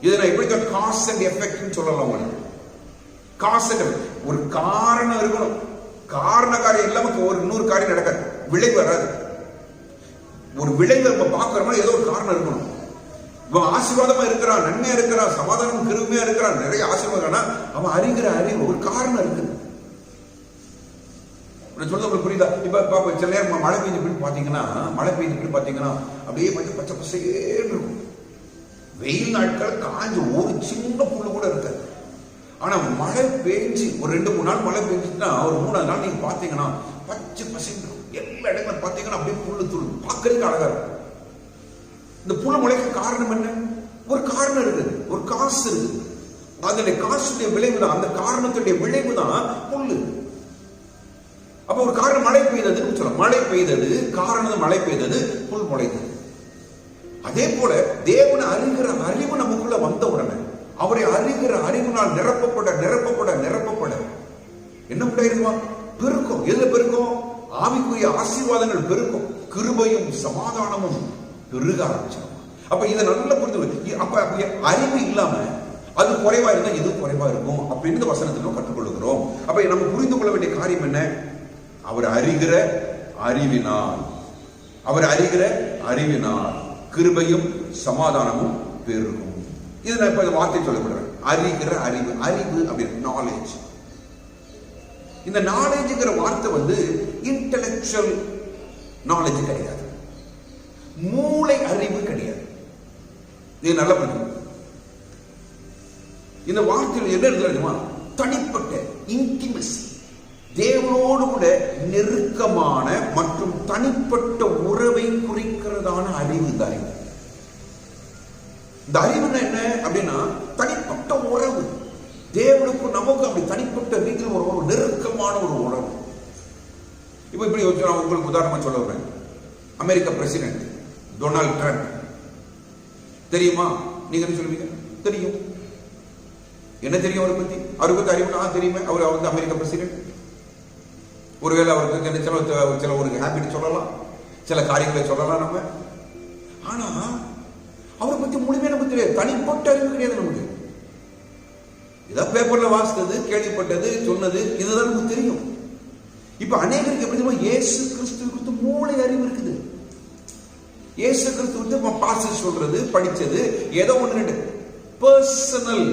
இது நான் எப்படி காஸ் அண்ட் எஃபெக்ட் சொல்லலாம் உங்களுக்கு. காஸ் ஒரு காரணம் இருக்கணும், காரண காரியம் இல்லாம ஒரு இன்னொரு காரியம் நடக்காது, விளைவு வராது. ஒரு விளைவு நம்ம பார்க்கிறோம்னா ஏதோ ஒரு காரணம் இருக்கணும். இவன் ஆசீர்வாதமா இருக்கிறான், நன்மையா இருக்கிறான், சமாதானம் கிருபையா இருக்கிறான், நிறைய ஆசீர்வாதம்னா அவன் அறிகிற அறிவு ஒரு காரணம் இருக்குது. சொல்றது உங்களுக்கு புரியுதா? இப்ப சில நேரம் மழை பெய்ஞ்சு பாத்தீங்கன்னா, மழை பெய்ஞ்சு பாத்தீங்கன்னா அப்படியே கொஞ்சம் பச்சை பசேன்னு இருக்கும். வெயில் நாட்கள் காஞ்சு ஒரு சின்ன புல்லு கூட இருக்காது. ஆனா மழை பெய்ஞ்சு ஒரு 2-3 நாள் மழை பெய்ஞ்சுன்னா ஒரு 3ஆவது நாள் நீங்க பாத்தீங்கன்னா பச்சை பசேன்னு இருக்கும். எல்லா இடங்களும் பாத்தீங்கன்னா அப்படியே புல்லு துளு பார்க்கறதுக்கு அழகா இருக்கும். இந்த புல்லு முளைக்க காரணம் என்ன, ஒரு காரணம் இருக்குது, ஒரு காசு இருக்குது. அதனுடைய காசுடைய விளைவு தான், அந்த காரணத்துடைய விளைவு தான் புல்லு. அப்ப ஒரு காரணம் மழை பெய்ததுன்னு சொல்லலாம், மழை பெய்தது காரணம், மழை பெய்தது புல் முளைத்தது. அதே போல தேவனை அறிகிற அறிவு நமக்குள்ள வந்த உடனே அவரை அறிகிற அறிவினால் நிரப்பப்பட நிரப்பப்பட நிரப்பப்பட என்ன உண்டாயிருமா, பெருக்கும். எதுல பெருக்கும், ஆவிக்குரிய ஆசீர்வாதங்கள் பெருக்கும், கிருபையும் சமாதானமும் பெருக ஆரம்பிச்சிடும். அப்ப இதை நல்ல புரிந்து, அப்ப அறிவு இல்லாம அது குறைவா இருந்தா எது குறைவா இருக்கும் அப்படின்னு இந்த வசனத்திலும் கற்றுக்கொள்கிறோம். அப்ப நம்ம புரிந்து கொள்ள வேண்டிய காரியம் என்ன, அவர் அறிகிற அறிவினால் அவர் அறிகிற அறிவினால் கிருபையும் சமாதானமும் பெருகும். இது நான் இப்ப வார்த்தை சொல்லப்படுறேன். அறிகிற அறிவு, அறிவு அப்படின்னு நாலேஜ். இந்த நாலேஜ்ங்கிற வார்த்தை வந்து இன்டெலெக்சுவல் நாலேஜ் கிடையாது, மூளை அறிவு கிடையாது. இது நல்ல பண்ணு. இந்த வார்த்தையில் என்ன எழுதுமா, தனிப்பட்ட இன்டிமசி, தேவனோடு கூட நெருக்கமான மற்றும் தனிப்பட்ட உறவை குறிக்கிறதான அறிவு. இந்த அறிவு, இந்த அறிவு என்ன அப்படின்னா தனிப்பட்ட உறவு. தேவனுக்கும் நமக்கு அப்படி தனிப்பட்ட ரீதியில் ஒரு நெருக்கமான ஒரு உறவு. இப்ப இப்படி உங்களுக்கு உதாரணமா சொல்ல வரேன். அமெரிக்க பிரசிடென்ட் டொனால்ட் ட்ரம்ப் தெரியுமா? நீங்க என்ன சொல்லுவீங்க? தெரியும். என்ன தெரியும் அவரை பத்தி? அவருக்கு பத்தி அறிவு தெரியுமே. அவர் வந்து அமெரிக்க பிரசிடென்ட். ஒருவேளை அவருக்கு சில ஒரு ஹேபிட் சொல்லலாம், சில காரியங்களை சொல்லலாம் நம்ம. ஆனா அவரை பத்தி முழுமையான நமக்கு தெரியாது, தனிப்பட்ட அறிவு கிடையாது நமக்கு. இதான் பேப்பர்ல வாசித்தது, கேள்விப்பட்டது, சொன்னது, இதுதான் நமக்கு தெரியும். இப்ப அநேகருக்கு எப்படி தெரியுமா, இயேசு கிறிஸ்துவ குறித்து மூளை அறிவு இருக்குது. இயேசு கிறிஸ்துவ குறித்து பாஸ்டர் சொல்றது, படிச்சது ஏதோ ஒன்று பர்சனல்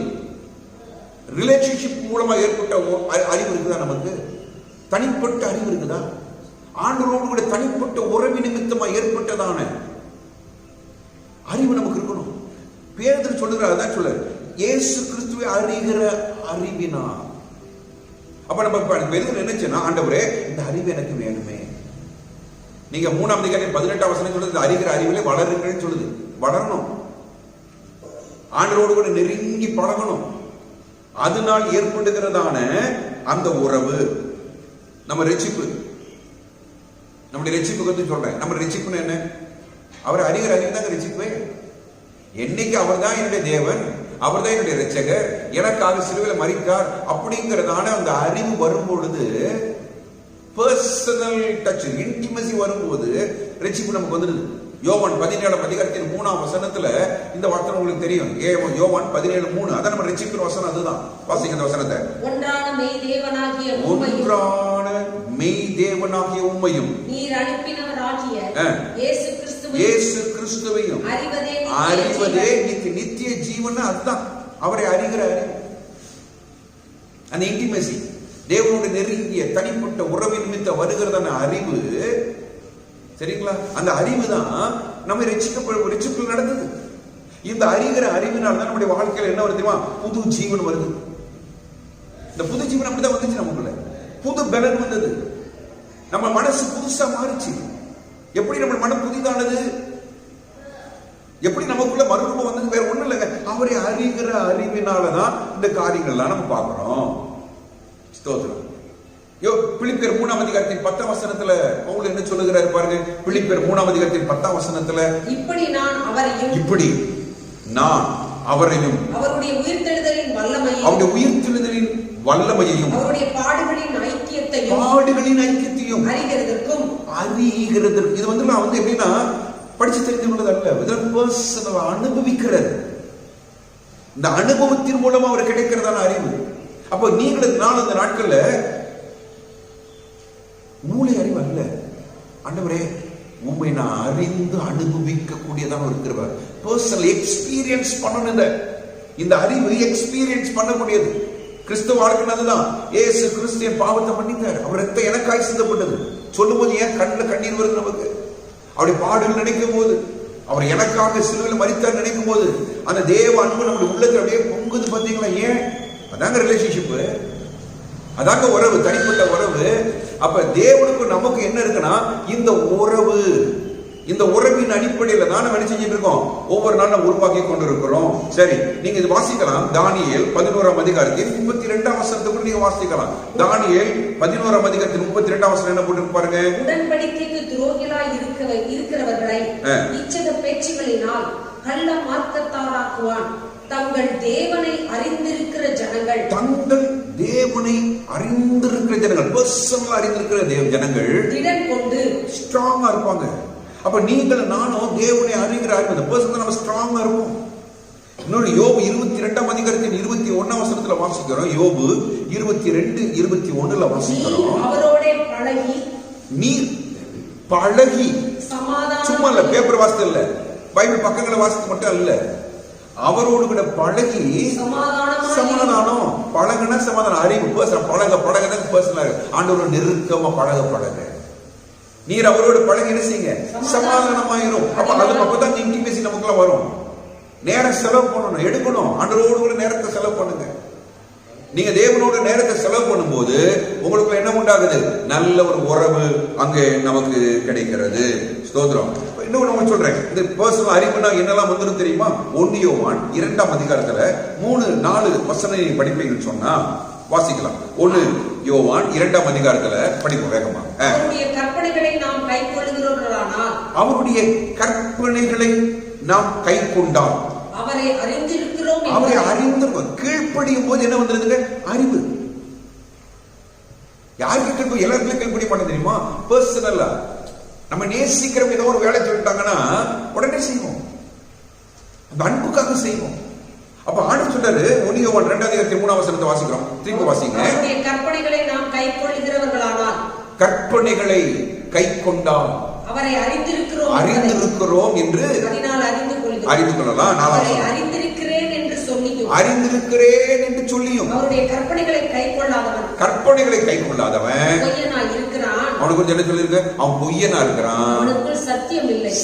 ரிலேஷன்ஷிப் மூலமா ஏற்பட்ட அறிவு இருக்குதா நமக்கு? தனிப்பட்ட அறிவு இருக்குதா? ஆண்டவரோடு கூட தனிப்பட்ட உறவு நிமித்தமா ஏற்பட்டதான அறிவு நமக்கு இருக்கணும். பேதுரு சொல்லுகிறார், அதான் சொல்ல, இயேசு கிறிஸ்துவை அறிகிற அறிவினா. அப்ப நம்ம நினைச்சோன்னா, ஆண்டவரே இந்த அறிவு எனக்கு வேணுமே. நீங்க 3ஆம் அதிகாரம் 18ஆம் வசனம் சொல்லுது, அறிகிற அறிவிலே வளருங்கன்னு சொல்லுது. வளரணும், ஆண்டவரோடு கூட நெருங்கி பழகணும். அதனால் ஏற்படுகிறதான அந்த உறவு நம்ம ரட்சிப்பு. நம்முடைய ரட்சிப்புக்கு வந்து சொல்றேன், நம்ம ரட்சிப்புன்னு என்ன? அவர் அறிகிற அறிவு தாங்க ரட்சிப்பு. என்னைக்கு அவர் தான் என்னுடைய தேவன், அவர் தான் என்னுடைய ரட்சகர், எனக்காக சிலுவையில் மரித்தார் அப்படிங்கிறதான அந்த அறிவு வரும்பொழுது, பர்சனல் டச், இன்டிமசி வரும்போது ரட்சிப்பு நமக்கு வந்துடுது. யோவான் 17ஆம் அதிகாரத்தின் 3ஆம் வசனத்துல இந்த வசனம் உங்களுக்கு தெரியும். யோவான் 17:3, அதான் நம்ம ரட்சிப்பின் வசனம். அதுதான் வாசிக்கிற வசனத்தை. ஒன்றான மெய் தேவனாகிய உம்மையும் நீர் அனுப்பினவராகிய இயேசு கிறிஸ்துவையும் அறிவதே நித்திய ஜீவன். அதுதான் அவரை அறிகிற அறிவு, அந்த இன்டிமசி, தேவனோட நெருங்கிய தனிப்பட்ட உறவின் நிமித்த வருகிறதான அறிவு. சரிங்களா? அந்த அறிவு தான் நம்ம ரட்சிப்பில் நடந்தது. இந்த அறிகிற அறிவினால் தான் நம்முடைய வாழ்க்கையில் என்ன வருது தெரியுமா? புது ஜீவன் வருது. இந்த புது ஜீவன் அப்படிதான் வந்துச்சு நமக்குள்ள. புது பலன் வந்தது, நம்ம மனசு புதுசா மாறிச்சு. எப்படி நம்ம மனம் புதிதானது? எப்படி நமக்குள்ள மறுரூபம் வந்தது? வேற ஒண்ணும் இல்லைங்க, அவரை அறிகிற அறிவினாலதான் இந்த காரியங்கள்லாம் நம்ம பார்க்கிறோம். ஸ்தோத்திரம். பிலிப்பியர் 3ஆம் அதிகாரத்தின் 10ஆம் வசனத்துல பவுல் என்ன சொல்லுகிறார் பாருங்க. பிலிப்பியர் 3ஆம் அதிகாரத்தின் 10ஆம் வசனத்துல, இப்படி நான் அவரையும் அவருடைய உயிர்த்தெழுதலின் வல்லமையையும் அவருடைய பாடுகளின் ஐக்கியத்தையும் அறிகிறதற்கும் இது வந்து நான் வந்து எப்படின்னா படிச்சு தெரிந்து கொண்டது அல்ல, பர்சனலா அனுபவிக்கிறது. இந்த அனுபவத்தின் மூலமா அவர் கிடைக்கிறதான அறிவு. அப்ப நீங்களும் நான் அந்த நாட்கள்ல மூளை அறிவு அல்ல, ஆண்டவரே உண்மை நான் அறிந்து அனுபவிக்க கூடியதாக இருக்கிறவர். பர்சனல் எக்ஸ்பீரியன்ஸ் பண்ணணும். இந்த அறிவு எக்ஸ்பீரியன்ஸ் பண்ணக்கூடியது. கிறிஸ்துவ வாழ்க்கை அதுதான். இயேசு கிறிஸ்து என் பாவத்தை மன்னித்தார், அவர் ரத்தம் எனக்காய் சிந்தப்பட்டது சொல்லும் போது ஏன் கண்ணில் கண்ணீர் வருது நமக்கு? அவருடைய பாடுகள் நினைக்கும் போது, அவர் எனக்காக சிலுவையில் மரித்தார் நினைக்கும் போது அந்த தேவ அன்பு நம்முடைய உள்ளத்தில் அப்படியே பொங்குது. பார்த்தீங்களா? ஏன்? அதாங்க ரிலேஷன்ஷிப், அதாங்க உறவு, தனிப்பட்ட உறவு. அப்ப தேவனுக்கு நமக்கு என்ன இருக்குன்னா இந்த உறவு. இந்த உறவின் அடிப்படையில் தான் நம்ம என்ன செஞ்சுட்டு இருக்கோம்? ஒவ்வொரு நாள் நம்ம உருவாக்கி கொண்டிருக்கிறோம். சரி, நீங்க இது வாசிக்கலாம். தானியேல் 11ஆம் அதிகாரத்தில் 32ஆம் வசனத்துக்கு நீங்க வாசிக்கலாம். தானியேல் 11ஆம் அதிகாரத்தில் 32ஆம் வசனம் என்ன போட்டு பாருங்க. உடன்படிக்கைக்கு துரோகிகளாய் இருக்கிறவர்களை இச்சக பேச்சுகளினால் கள்ள மார்க்கத்தாராக்குவான். தங்கள் தேவனை அறிந்திருக்கிற ஜனங்கள், பர்சனலா அறிந்திருக்கிற ஜனங்கள் திடன் கொண்டு ஸ்ட்ராங்கா இருப்பாங்க. அப்ப நீங்கள் நானும் தேவனை அறிகிற அறிவு, பர்சனலா நம்ம ஸ்ட்ராங்கா இருப்போம். இன்னொரு யோபு 22ஆம் அதிகாரத்தின் 21ஆம் வசனத்துல வாசிக்கிறோம். யோபு 22:21 வாசிக்கிறோம். அவரோட பழகி சும்மா இல்ல பேப்பர் வாசித்து இல்ல, பைபிள் பக்கங்களை வாசித்து மட்டும் அல்ல, அவரோடு கூட பழகி சமாதானம் பழகுனா சமாதானம். அறிவு பர்சனல் பழகுனா பர்சனல். ஆண்டவரோட நெருக்கமா பழக நீர் அவரோடு பழகி என்ன செய்யுங்க, சமாதானமாயிரும். அப்பதான் இன்டிமேசி நமக்குள்ள வரும். நேரம் செலவு பண்ணணும், எடுக்கணும். ஆண்டவரோடு கூட நேரத்தை செலவு பண்ணுங்க. நீங்க தேவனோட நேரத்தை செலவு பண்ணும்போது உங்களுக்கு என்ன உண்டாகுது, நல்ல ஒரு உறவு அங்கே நமக்கு கிடைக்கிறது. ஸ்தோத்திரம். இன்னொன்னு நான் சொல்றேன், இந்த பர்சனல் அறிவுனா என்னெல்லாம் வந்துடும் தெரியுமா? 1 யோவான் 2ஆம் அதிகாரத்துல 3-4 வசனம் படிப்பீங்கன்னு சொன்னா வாசிக்கலாம். 1 யோவான் 2ஆம் அதிகாரத்துல படிப்போம் வேகமா. அவருடைய கற்பனைகளை நாம் கைக்கொள்ளுகிறவர்களானால், அவருடைய கற்பனைகளை நாம் கைக்கொண்டால், அவரை அறிந்திருக்கிறோம். கீழ்ப்படியும் போது என்ன வந்துருதுங்க, அறிவு. யாருக்கு கீழ்ப்படி? எல்லாருக்கும் கீழ்ப்படி பண்ண தெரியுமா? பர்சனலா நம்ம நேசிக்கிறோம். ஏதோ ஒரு வேலை சொல்லிட்டாங்கன்னா உடனே செய்வோம், அந்த அன்புக்காக செய்வோம். அப்ப ஆண்டு சொல்றாரு 1 யோவான் 2:3 வசனத்தை வாசிக்கிறோம். திருப்பி வாசிங்க. கற்பனைகளை நாம் கைக்கொள்ளுகிறவர்களானால், கற்பனைகளை கைக்கொண்டால் அவரை அறிந்திருக்கிறோம் என்று அறிந்து கொள்ளலாம். அறிந்திருக்கிறேன் என்று சொல்லியும் அவருடைய கற்பனைகளை கைக்கொள்ளாதவன் அவனுக்கு கொஞ்சம் என்ன சொல்லிருக்க, அவன் பொய்யனா இருக்கிறான், அவனுக்குள்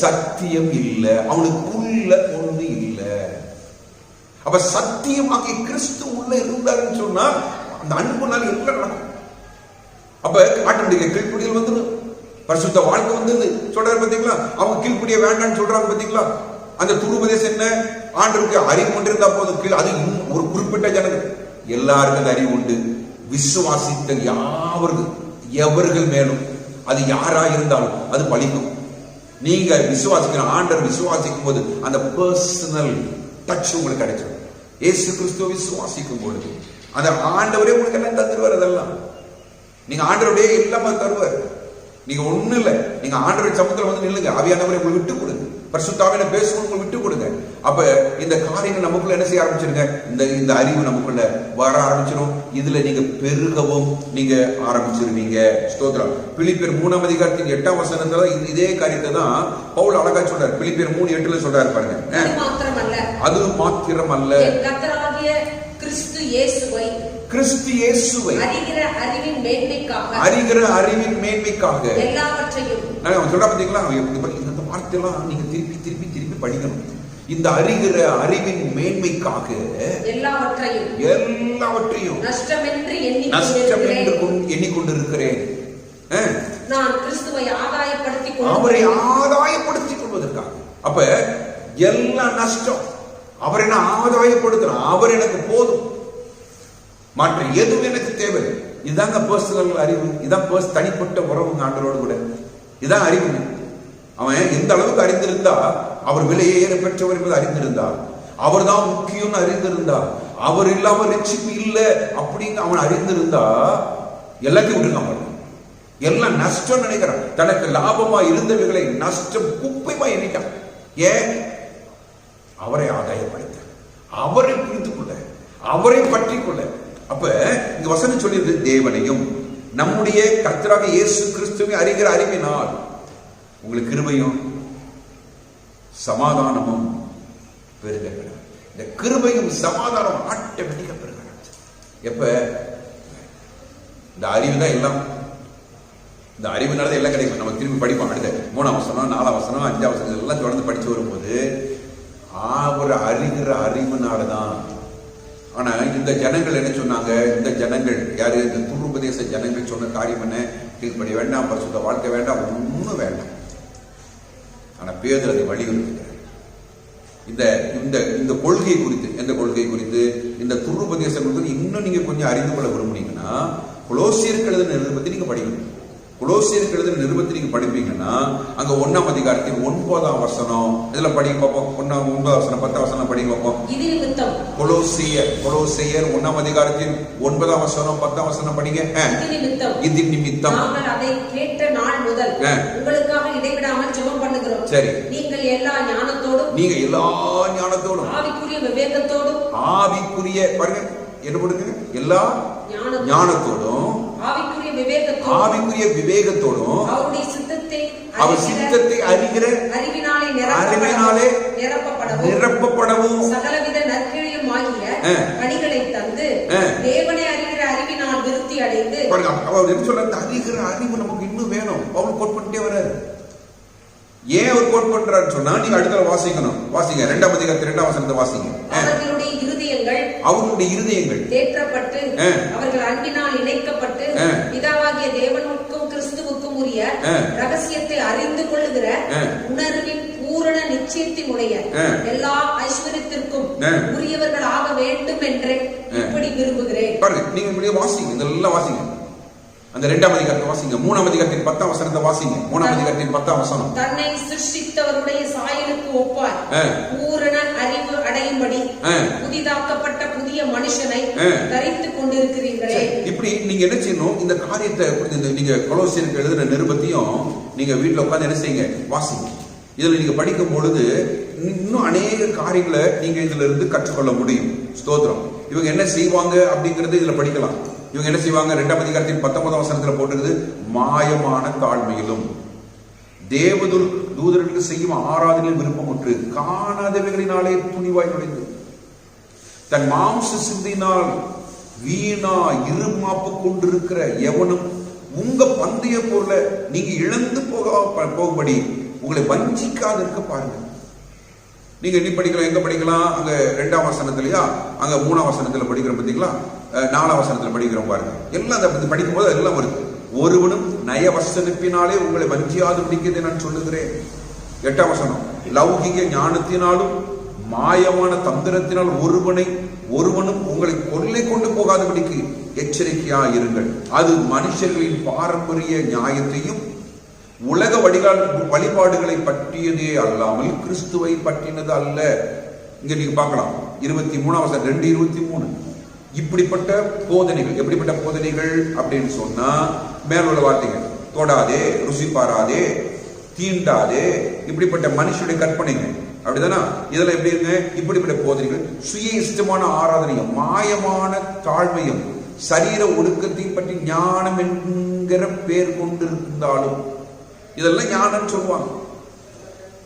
சத்தியம் இல்ல, அவனுக்குள்ள ஒண்ணு இல்ல. அப்ப சத்தியமாகி கிறிஸ்து உள்ள இருந்தாருன்னு சொன்னா அந்த அன்புனால எல்லாம் நடக்கும். அப்ப ஆட்டோமேட்டிக்கா கீழ்ப்படியில் வந்துடும், பரிசுத்த வாழ்க்கை வந்தது சொல்றாரு பாத்தீங்களா. அவங்க கீழ்ப்படிய வேண்டாம்னு சொல்றாங்க பாத்தீங்களா. அந்த துருபதேசம் என்ன, ஆண்டவருக்கு அறிவு கொண்டு இருந்தா போதும். அது ஒரு குறிப்பிட்ட ஜனங்கள் எல்லாருக்கும் அந்த அறிவு உண்டு. விசுவாசித்த எவர்கள் மேலும் அது யாரா இருந்தாலும் அது பலிக்கும். நீங்க விசுவாசிக்கிற ஆண்டவர் விசுவாசிக்கும் போது அந்த பர்சனல் டச் உங்களுக்கு கிடைச்சிடும். இயேசு கிறிஸ்துவ விசுவாசிக்கும் பொழுது அந்த ஆண்டவரே உங்களுக்கு எல்லாம் தந்துருவார். அதெல்லாம் நீங்க ஆண்டவருடைய எல்லாமே தருவார். நீங்க ஒண்ணு இல்ல, நீங்க ஆண்டவர் சமூகத்துல வந்து நில்லுங்க. ஆவியானவரை உங்களுக்கு விட்டு கொடுங்க, பரிசுத்தாவியான பேசணும் உங்களுக்கு விட்டு கொடுங்க. அப்ப இந்த காரியங்கள் நமக்குள்ள என்ன செய்ய ஆரம்பிச்சிருங்க, இந்த அறிவு நமக்குள்ள வர ஆரம்பிச்சிடும். இதுல நீங்க பெருகவும் நீங்க ஆரம்பிச்சிருவீங்க. ஸ்தோத்திரம். பிலிப்பியர் 3ஆம் அதிகாரத்தின் 8ஆம் வசனத்துல இதே காரியத்தை தான் பவுல் அழகா சொல்றாரு. பிலிப்பியர் 3:8 சொல்றாரு பாருங்க. அது மாத்திரமல்ல, கிறிஸ்து இயேசுவை அறிகிற அறிவின் மேன்மைக்காக எல்லாவற்றையும் சொல்றா பாத்தீங்களா. இந்த வார்த்தையெல்லாம் நீங்க திருப்பி படிக்கணும். இந்த அறிகிற அறிவின் மேன்மைக்காக எல்லாவற்றையும் நஷ்டமென்று எண்ணிக்கொண்டிருக்கிறேன். நான் கிறிஸ்துவை அவரை ஆதாயப்படுத்திக் கொள்வதற்காக. அப்ப எல்லாம் நஷ்டம், அவரை நான் ஆதாயப்படுத்துறேன். அவர் எனக்கு போதும், மற்ற எதுவும் எனக்கு தேவை. இதுதாங்க பர்சனல் அறிவு. இதான் தனிப்பட்ட உறவுங்க ஆண்டவரோடு கூட. இதான் அறிவு. அவன் எந்த அளவுக்கு அறிந்திருந்தா, அவர் விலையேற பெற்றவர் என்பது அறிந்திருந்தா, அவர் தான் முக்கியம் அறிந்திருந்தா, அவர் இல்லாம ரட்சிப்பு இல்லை அப்படின்னு அவன் அறிந்திருந்தா, எல்லாத்தையும் விட்டுருக்கான். எல்லாம் நஷ்டம் நினைக்கிறான். தனக்கு லாபமா இருந்தவைகளை நஷ்டம் குப்பைமா எண்ணிட்டான். ஏன்? அவரை ஆதாயப்படுத்த, அவரை புரிந்து கொள்ள, அவரை பற்றி கொள்ள. அப்ப இந்த வசனம் சொல்லியிருக்கு, தேவனையும் நம்முடைய கர்த்தராக இயேசு கிறிஸ்துவை அறிகிற அறிவினால் உங்களுக்கு கிருபையும் சமாதானமும் பெருக. இந்த கிருபையும் சமாதானம் ஆட்டோமேட்டிக்கா பெருக. எப்ப இந்த அறிவு தான் எல்லாம், இந்த அறிவுனால எல்லாம் கிடைக்கும். நம்ம திரும்பி படிப்போம். அடுத்த 3ஆம் வசனம் 4ஆம் வசனம் 5ஆம் வசனம் எல்லாம் தொடர்ந்து படிச்சு வரும்போது அவர் அறிகிற அறிவுனாலதான். ஆனா இந்த ஜனங்கள் என்ன சொன்னாங்க? இந்த ஜனங்கள் யாரு? இந்த துருபதேச ஜனங்கள் சொன்ன காரியம் என்ன? கீழ்ப்படி வேண்டாம், பரிசுத்த வாழ்க்கை வேண்டாம், ஒண்ணும் வேண்டாம். ஆனா பேதுரு அதை வலியுறுத்துகிறார். இந்த கொள்கை குறித்து, எந்த கொள்கை குறித்து? இந்த துருபதேசம் குறித்து இன்னும் நீங்க கொஞ்சம் அறிந்து கொள்ள விரும்புனீங்கன்னா கொலோசியருக்கு எழுதின நிருபத்தை நீங்க படிக்கணும். கொலோசியருக்கு எழுதின நிருபத்தை நீங்க படிப்பீங்கன்னா அங்க 1ஆம் அதிகாரத்தின் 9ஆம் வசனம் இதுல படிக்க பார்ப்போம். 9ஆம் வசனம் 10ஆம் வசனம் படிக்க பார்ப்போம். கொலோசியர் 1ஆம் அதிகாரத்தின் 9ஆம் வசனம் 10ஆம் வசனம் படிங்க. இது நிமித்தம் அதை கேட்ட நாள் முதல் உங்களுக்காக இடைவிடாமல் ஜெபம் பண்ணுகிறோம். சரி, நீங்கள் எல்லா ஞானத்தோடும் ஆவிக்குரிய விவேகத்தோடும், ஆவிக்குரிய பாருங்க என்ன போடுங்க, எல்லா ஞானத்தோடும் ஆவிக்குரிய விவேகத்தோடும் அவருடைய அவர் சித்தத்தை அறிகிற அறிவினாலே நிரப்பப்படவும் சகலவித நற்கிரியும் ஆகிய கனிகளை தந்து தேவனை அறிகிற அறிவினால் விருத்தி அடைந்து. அவர் என்ன சொல்ற, அறிகிற அறிவு நமக்கு இன்னும் வேணும். அவர் கோட் பண்ணிட்டே வர்றாரு. ஏன் அவர் கோட் பண்றாருன்னு சொன்னா, நீங்க அடுத்த வாசிக்கணும். வாசிங்க 2ஆம் அதிகாரத்து 2ஆம் வசனத்தை வாசிங்க. அவர்களுடைய இருதயங்கள் தேற்றப்பட்டு அவர்கள் அன்பினால் இணைக்கப்பட்டு பிதாவாகிய தேவனுக்கும் கிறிஸ்துவுக்கும் உரிய ரகசியத்தை அறிந்து கொள்ளுகிற உணர்வின் பூரண நிச்சயத்தினுடைய எல்லா ஐஸ்வர்யத்திற்கும் உரியவர்கள் ஆக வேண்டும் என்று இப்படி விரும்புகிறேன். பாருங்க, நீங்க இப்படியே வாசிங்க, இதெல்லாம் வாசிங்க. அந்த 2ஆம் அதிகாரத்தை வாசிங்க. 3ஆம் அதிகாரத்தின் 10ஆம் வசனத்தை வாசிங்க. 3ஆம் அதிகாரத்தின் 10ஆம் வசனம். தன்னை சிருஷ்டித்தவருடைய சாயலுக்கு ஒப்பாய் பூரண அறிவு அடையும்படி புதிதாக்கப்பட்ட புதிய மனுஷனை தரித்துக் கொண்டிருக்கிறீர்களே. இப்படி நீங்க என்ன செய்யணும், இந்த காரியத்தை நீங்க கொலோசியருக்கு எழுதின நிருபத்தையும் நீங்க வீட்டுல உட்கார்ந்து என்ன செய்யுங்க, வாசிங்க. இதுல நீங்க படிக்கும் பொழுது இன்னும் அநேக காரியங்களை நீங்க இதுல இருந்து கற்றுக்கொள்ள முடியும். ஸ்தோத்திரம். இவங்க என்ன செய்வாங்க அப்படிங்கறது இதுல படிக்கலாம். இவங்க என்ன செய்வாங்க, 2ஆம் அதிகாரத்தின் 19ஆம் வசனத்துல போட்டிருக்குது, மாயமான தாழ்மையிலும் தேவதூதர்களுக்கு செய்யும் ஆராதனையில் விருப்பமுற்று காணாதவைகளினாலே துணிவாய் நுழைந்து தன் மாம்ச சிந்தினால் வீணா இருமாப்பு கொண்டிருக்கிற எவனும் உங்க பந்தய பொருளை நீங்க இழந்து போகும்படி உங்களை வஞ்சிக்காது இருக்க பாருங்க. நீங்க என்ன படிக்கலாம், எங்க படிக்கலாம், அங்க 2ஆம் வசனத்திலயா, அங்க 3ஆம் வசனத்துல படிக்கிறோம் பார்த்தீங்களா, 4ஆம் வசனத்துல படிக்கிறோம் பாருங்க. எல்லாம் அந்த படிக்கும் போது எல்லாம் வருது. ஒருவனும் நயவசனிப்பினாலே உங்களை வஞ்சியாது பிடிக்கிறது நான் சொல்லுகிறேன். 8ஆம் வசனம், லௌகிக ஞானத்தினாலும் மாயமான தந்திரத்தினால் ஒருவனும் உங்களை கொள்ளை கொண்டு போகாதபடிக்கு எச்சரிக்கையா இருங்கள். அது மனுஷர்களின் பாரம்பரிய நியாயத்தையும் உலக வழிபாடுகளை பற்றியதே அல்லாமல் கிறிஸ்துவை பற்றினது அல்ல. இங்க நீங்க பார்க்கலாம் 23ஆம் வசனம் 2:23. இப்படிப்பட்ட போதனைகள், எப்படிப்பட்ட போதனைகள் அப்படின்னு சொன்னா, மேலுள்ள வார்த்தைகள், தொடாதே, ருசி பாராதே, தீண்டாதே, இப்படிப்பட்ட மனுஷனுடைய கற்பனைகள், அப்படிதானா? இதெல்லாம் எப்படி இருக்கு? இப்படிப்பட்ட போதனைகள் சுய இஷ்டமான ஆராதனையும் மாயமான தாழ்மையும் சரீர ஒடுக்கத்தை பற்றி ஞானம் என்கிற பேர் கொண்டிருந்தாலும் இதெல்லாம் ஞானம் சொல்லுவாங்க,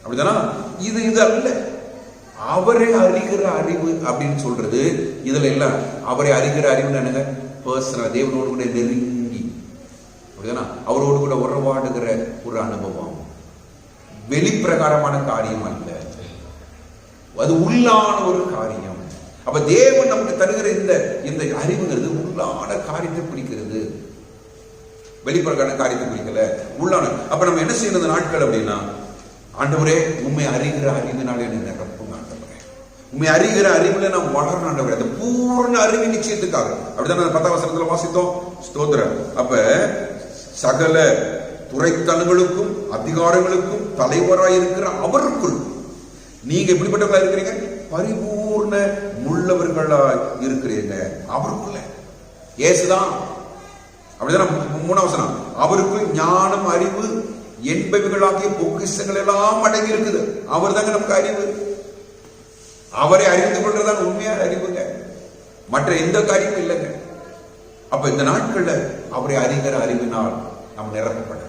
அப்படிதானா? இது அல்ல. அவரை அறிகிற அறிவு அப்படின்னு சொல்றது இதுல எல்லாம். அவரை அறிகிற அறிவுன்னு என்னங்க, பர்சனல், தேவனோடு கூட நெருங்கி, அப்படிதானா, அவரோடு கூட உறவாடுகிற ஒரு அனுபவம். வெளிப்பிரகாரமான காரியம் அல்ல, அது உள்ளான ஒரு காரியம். அப்ப தேவன் நமக்கு தருகிற இந்த அறிவுங்கிறது உள்ளான காரியத்தை குறிக்கிறது, வெளிப்பிரகார காரியத்தை குறிக்கல, உள்ளான. அப்ப நம்ம என்ன செய்யணும் இந்த நாட்கள் அப்படின்னா, ஆண்டவரே உண்மை அறிகிற அறிவினால என்ன நிரப்புங்க ஆண்டவரே, உண்மை அறிகிற அறிவுல நாம் வளரணும் ஆண்டவரே, அந்த பூர்ண அறிவு நிச்சயத்துக்காக. அப்படிதான் 10ஆம் வசனத்துல வாசித்தோம். ஸ்தோத்திரம். அப்ப சகல துறைத்தனங்களுக்கும் அதிகாரங்களுக்கும் தலைவராயிருக்கிற அவருக்குள் நீங்க எப்படிப்பட்டவங்களா இருக்கிறீங்க, பரிபூர்ண உள்ளவர்களா இருக்கிறீங்க அவருக்குள்ள. இயேசுதான். அப்படிதான் 3ஆம் வசனம், அவருக்குள் ஞானம் அறிவு என்பவைகளாகிய பொக்கிஷங்கள் எல்லாம் அடங்கி இருக்குது. அவர் தாங்க நமக்கு அறிவு. அவரை அறிந்து கொள்றதுதான் உண்மையான அறிவுங்க, மற்ற எந்த காரியமும் இல்லைங்க. அப்ப இந்த நாட்கள்ல அவரை அறிகிற அறிவினால் நாம் நிரப்பப்பட,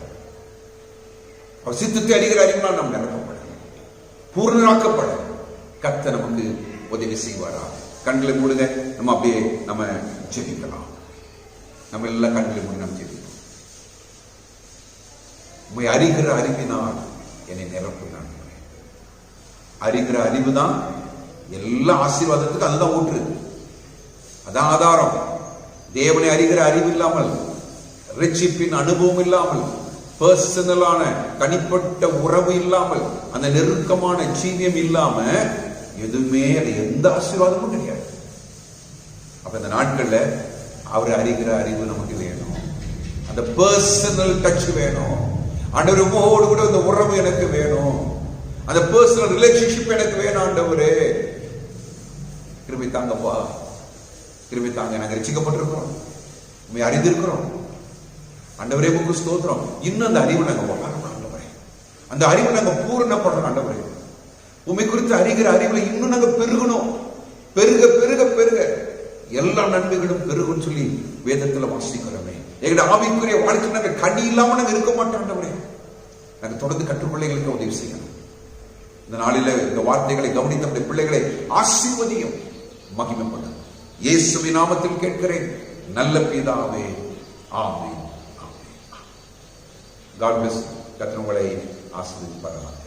அவர் சித்தத்தை அறிகிற அறிவினால் நாம் நிரப்பப்பட, பூர்ணராக்கப்பட கர்த்தர் நமக்கு உதவி செய்வாரா. கண்களை மூடுங்க, நம்ம அப்படியே நம்ம ஜெபிக்கலாம். நம்ம எல்லாம் கண்களை மூடி நம்ம ஜெபிப்போம். உண்மை அறிகிற அறிவினால் என்னை நிரப்புங்க. அறிகிற அறிவு தான் எல்லா ஆசீர்வாதத்துக்கும் அதுதான் ஊற்று, அதான் ஆதாரம். தேவனை அறிகிற அறிவு இல்லாமல், ரட்சிப்பின் அனுபவம் இல்லாமல், பர்சனலான தனிப்பட்ட உறவு இல்லாமல், அந்த நெருக்கமான ஜீவியம் இல்லாம எதுவுமே எந்த ஆசீர்வாதமும் கிடையாது. அப்ப இந்த நாட்கள்ல அவரை அறிகிற அறிவு நமக்கு வேணும், அந்த பர்சனல் டச் வேணும். ஆண்டவர் உங்களோடு கூட இந்த உறவு எனக்கு வேணும், அந்த பர்சனல் ரிலேஷன்ஷிப் எனக்கு வேணும். ஆண்டவரே கிருபை தாங்கப்பா, கிருபை தாங்க. நாங்க ரட்சிக்கப்பட்டிருக்கிறோம், உண்மை அறிந்திருக்கிறோம். ஆண்டவரே உங்க ஸ்தோத்திரம். இன்னும் அந்த அறிவு நாங்க வளரணும் ஆண்டவரே, அந்த அறிவு நாங்க பூரணப்படணும் ஆண்டவரே. உண்மை குறித்து அறிகிற அறிவுல இன்னும் நாங்க பெருகணும், பெருக பெருக பெருக எல்லா நன்மைகளும் பெருகும் சொல்லி வேதத்துல வாசிக்கிறோமே. எங்களுடைய ஆவிக்குரிய வாழ்க்கை நாங்க கனி இல்லாம நாங்க இருக்க மாட்டோம் ஆண்டவரே. நாங்கள் தொடர்ந்து கற்றுக்கொள்ள எங்களுக்கு உதவி செய்யணும். இந்த நாளில இந்த வார்த்தைகளை கவனித்த பிள்ளைகளை ஆசீர்வதியும், மகிமைப்படும். இயேசுவின் நாமத்தில் கேட்கிறேன் நல்ல பிதாவே, ஆமென். ஆமென். God bless. கர்த்தர் உங்களை ஆசீர்வதிப்பாராக.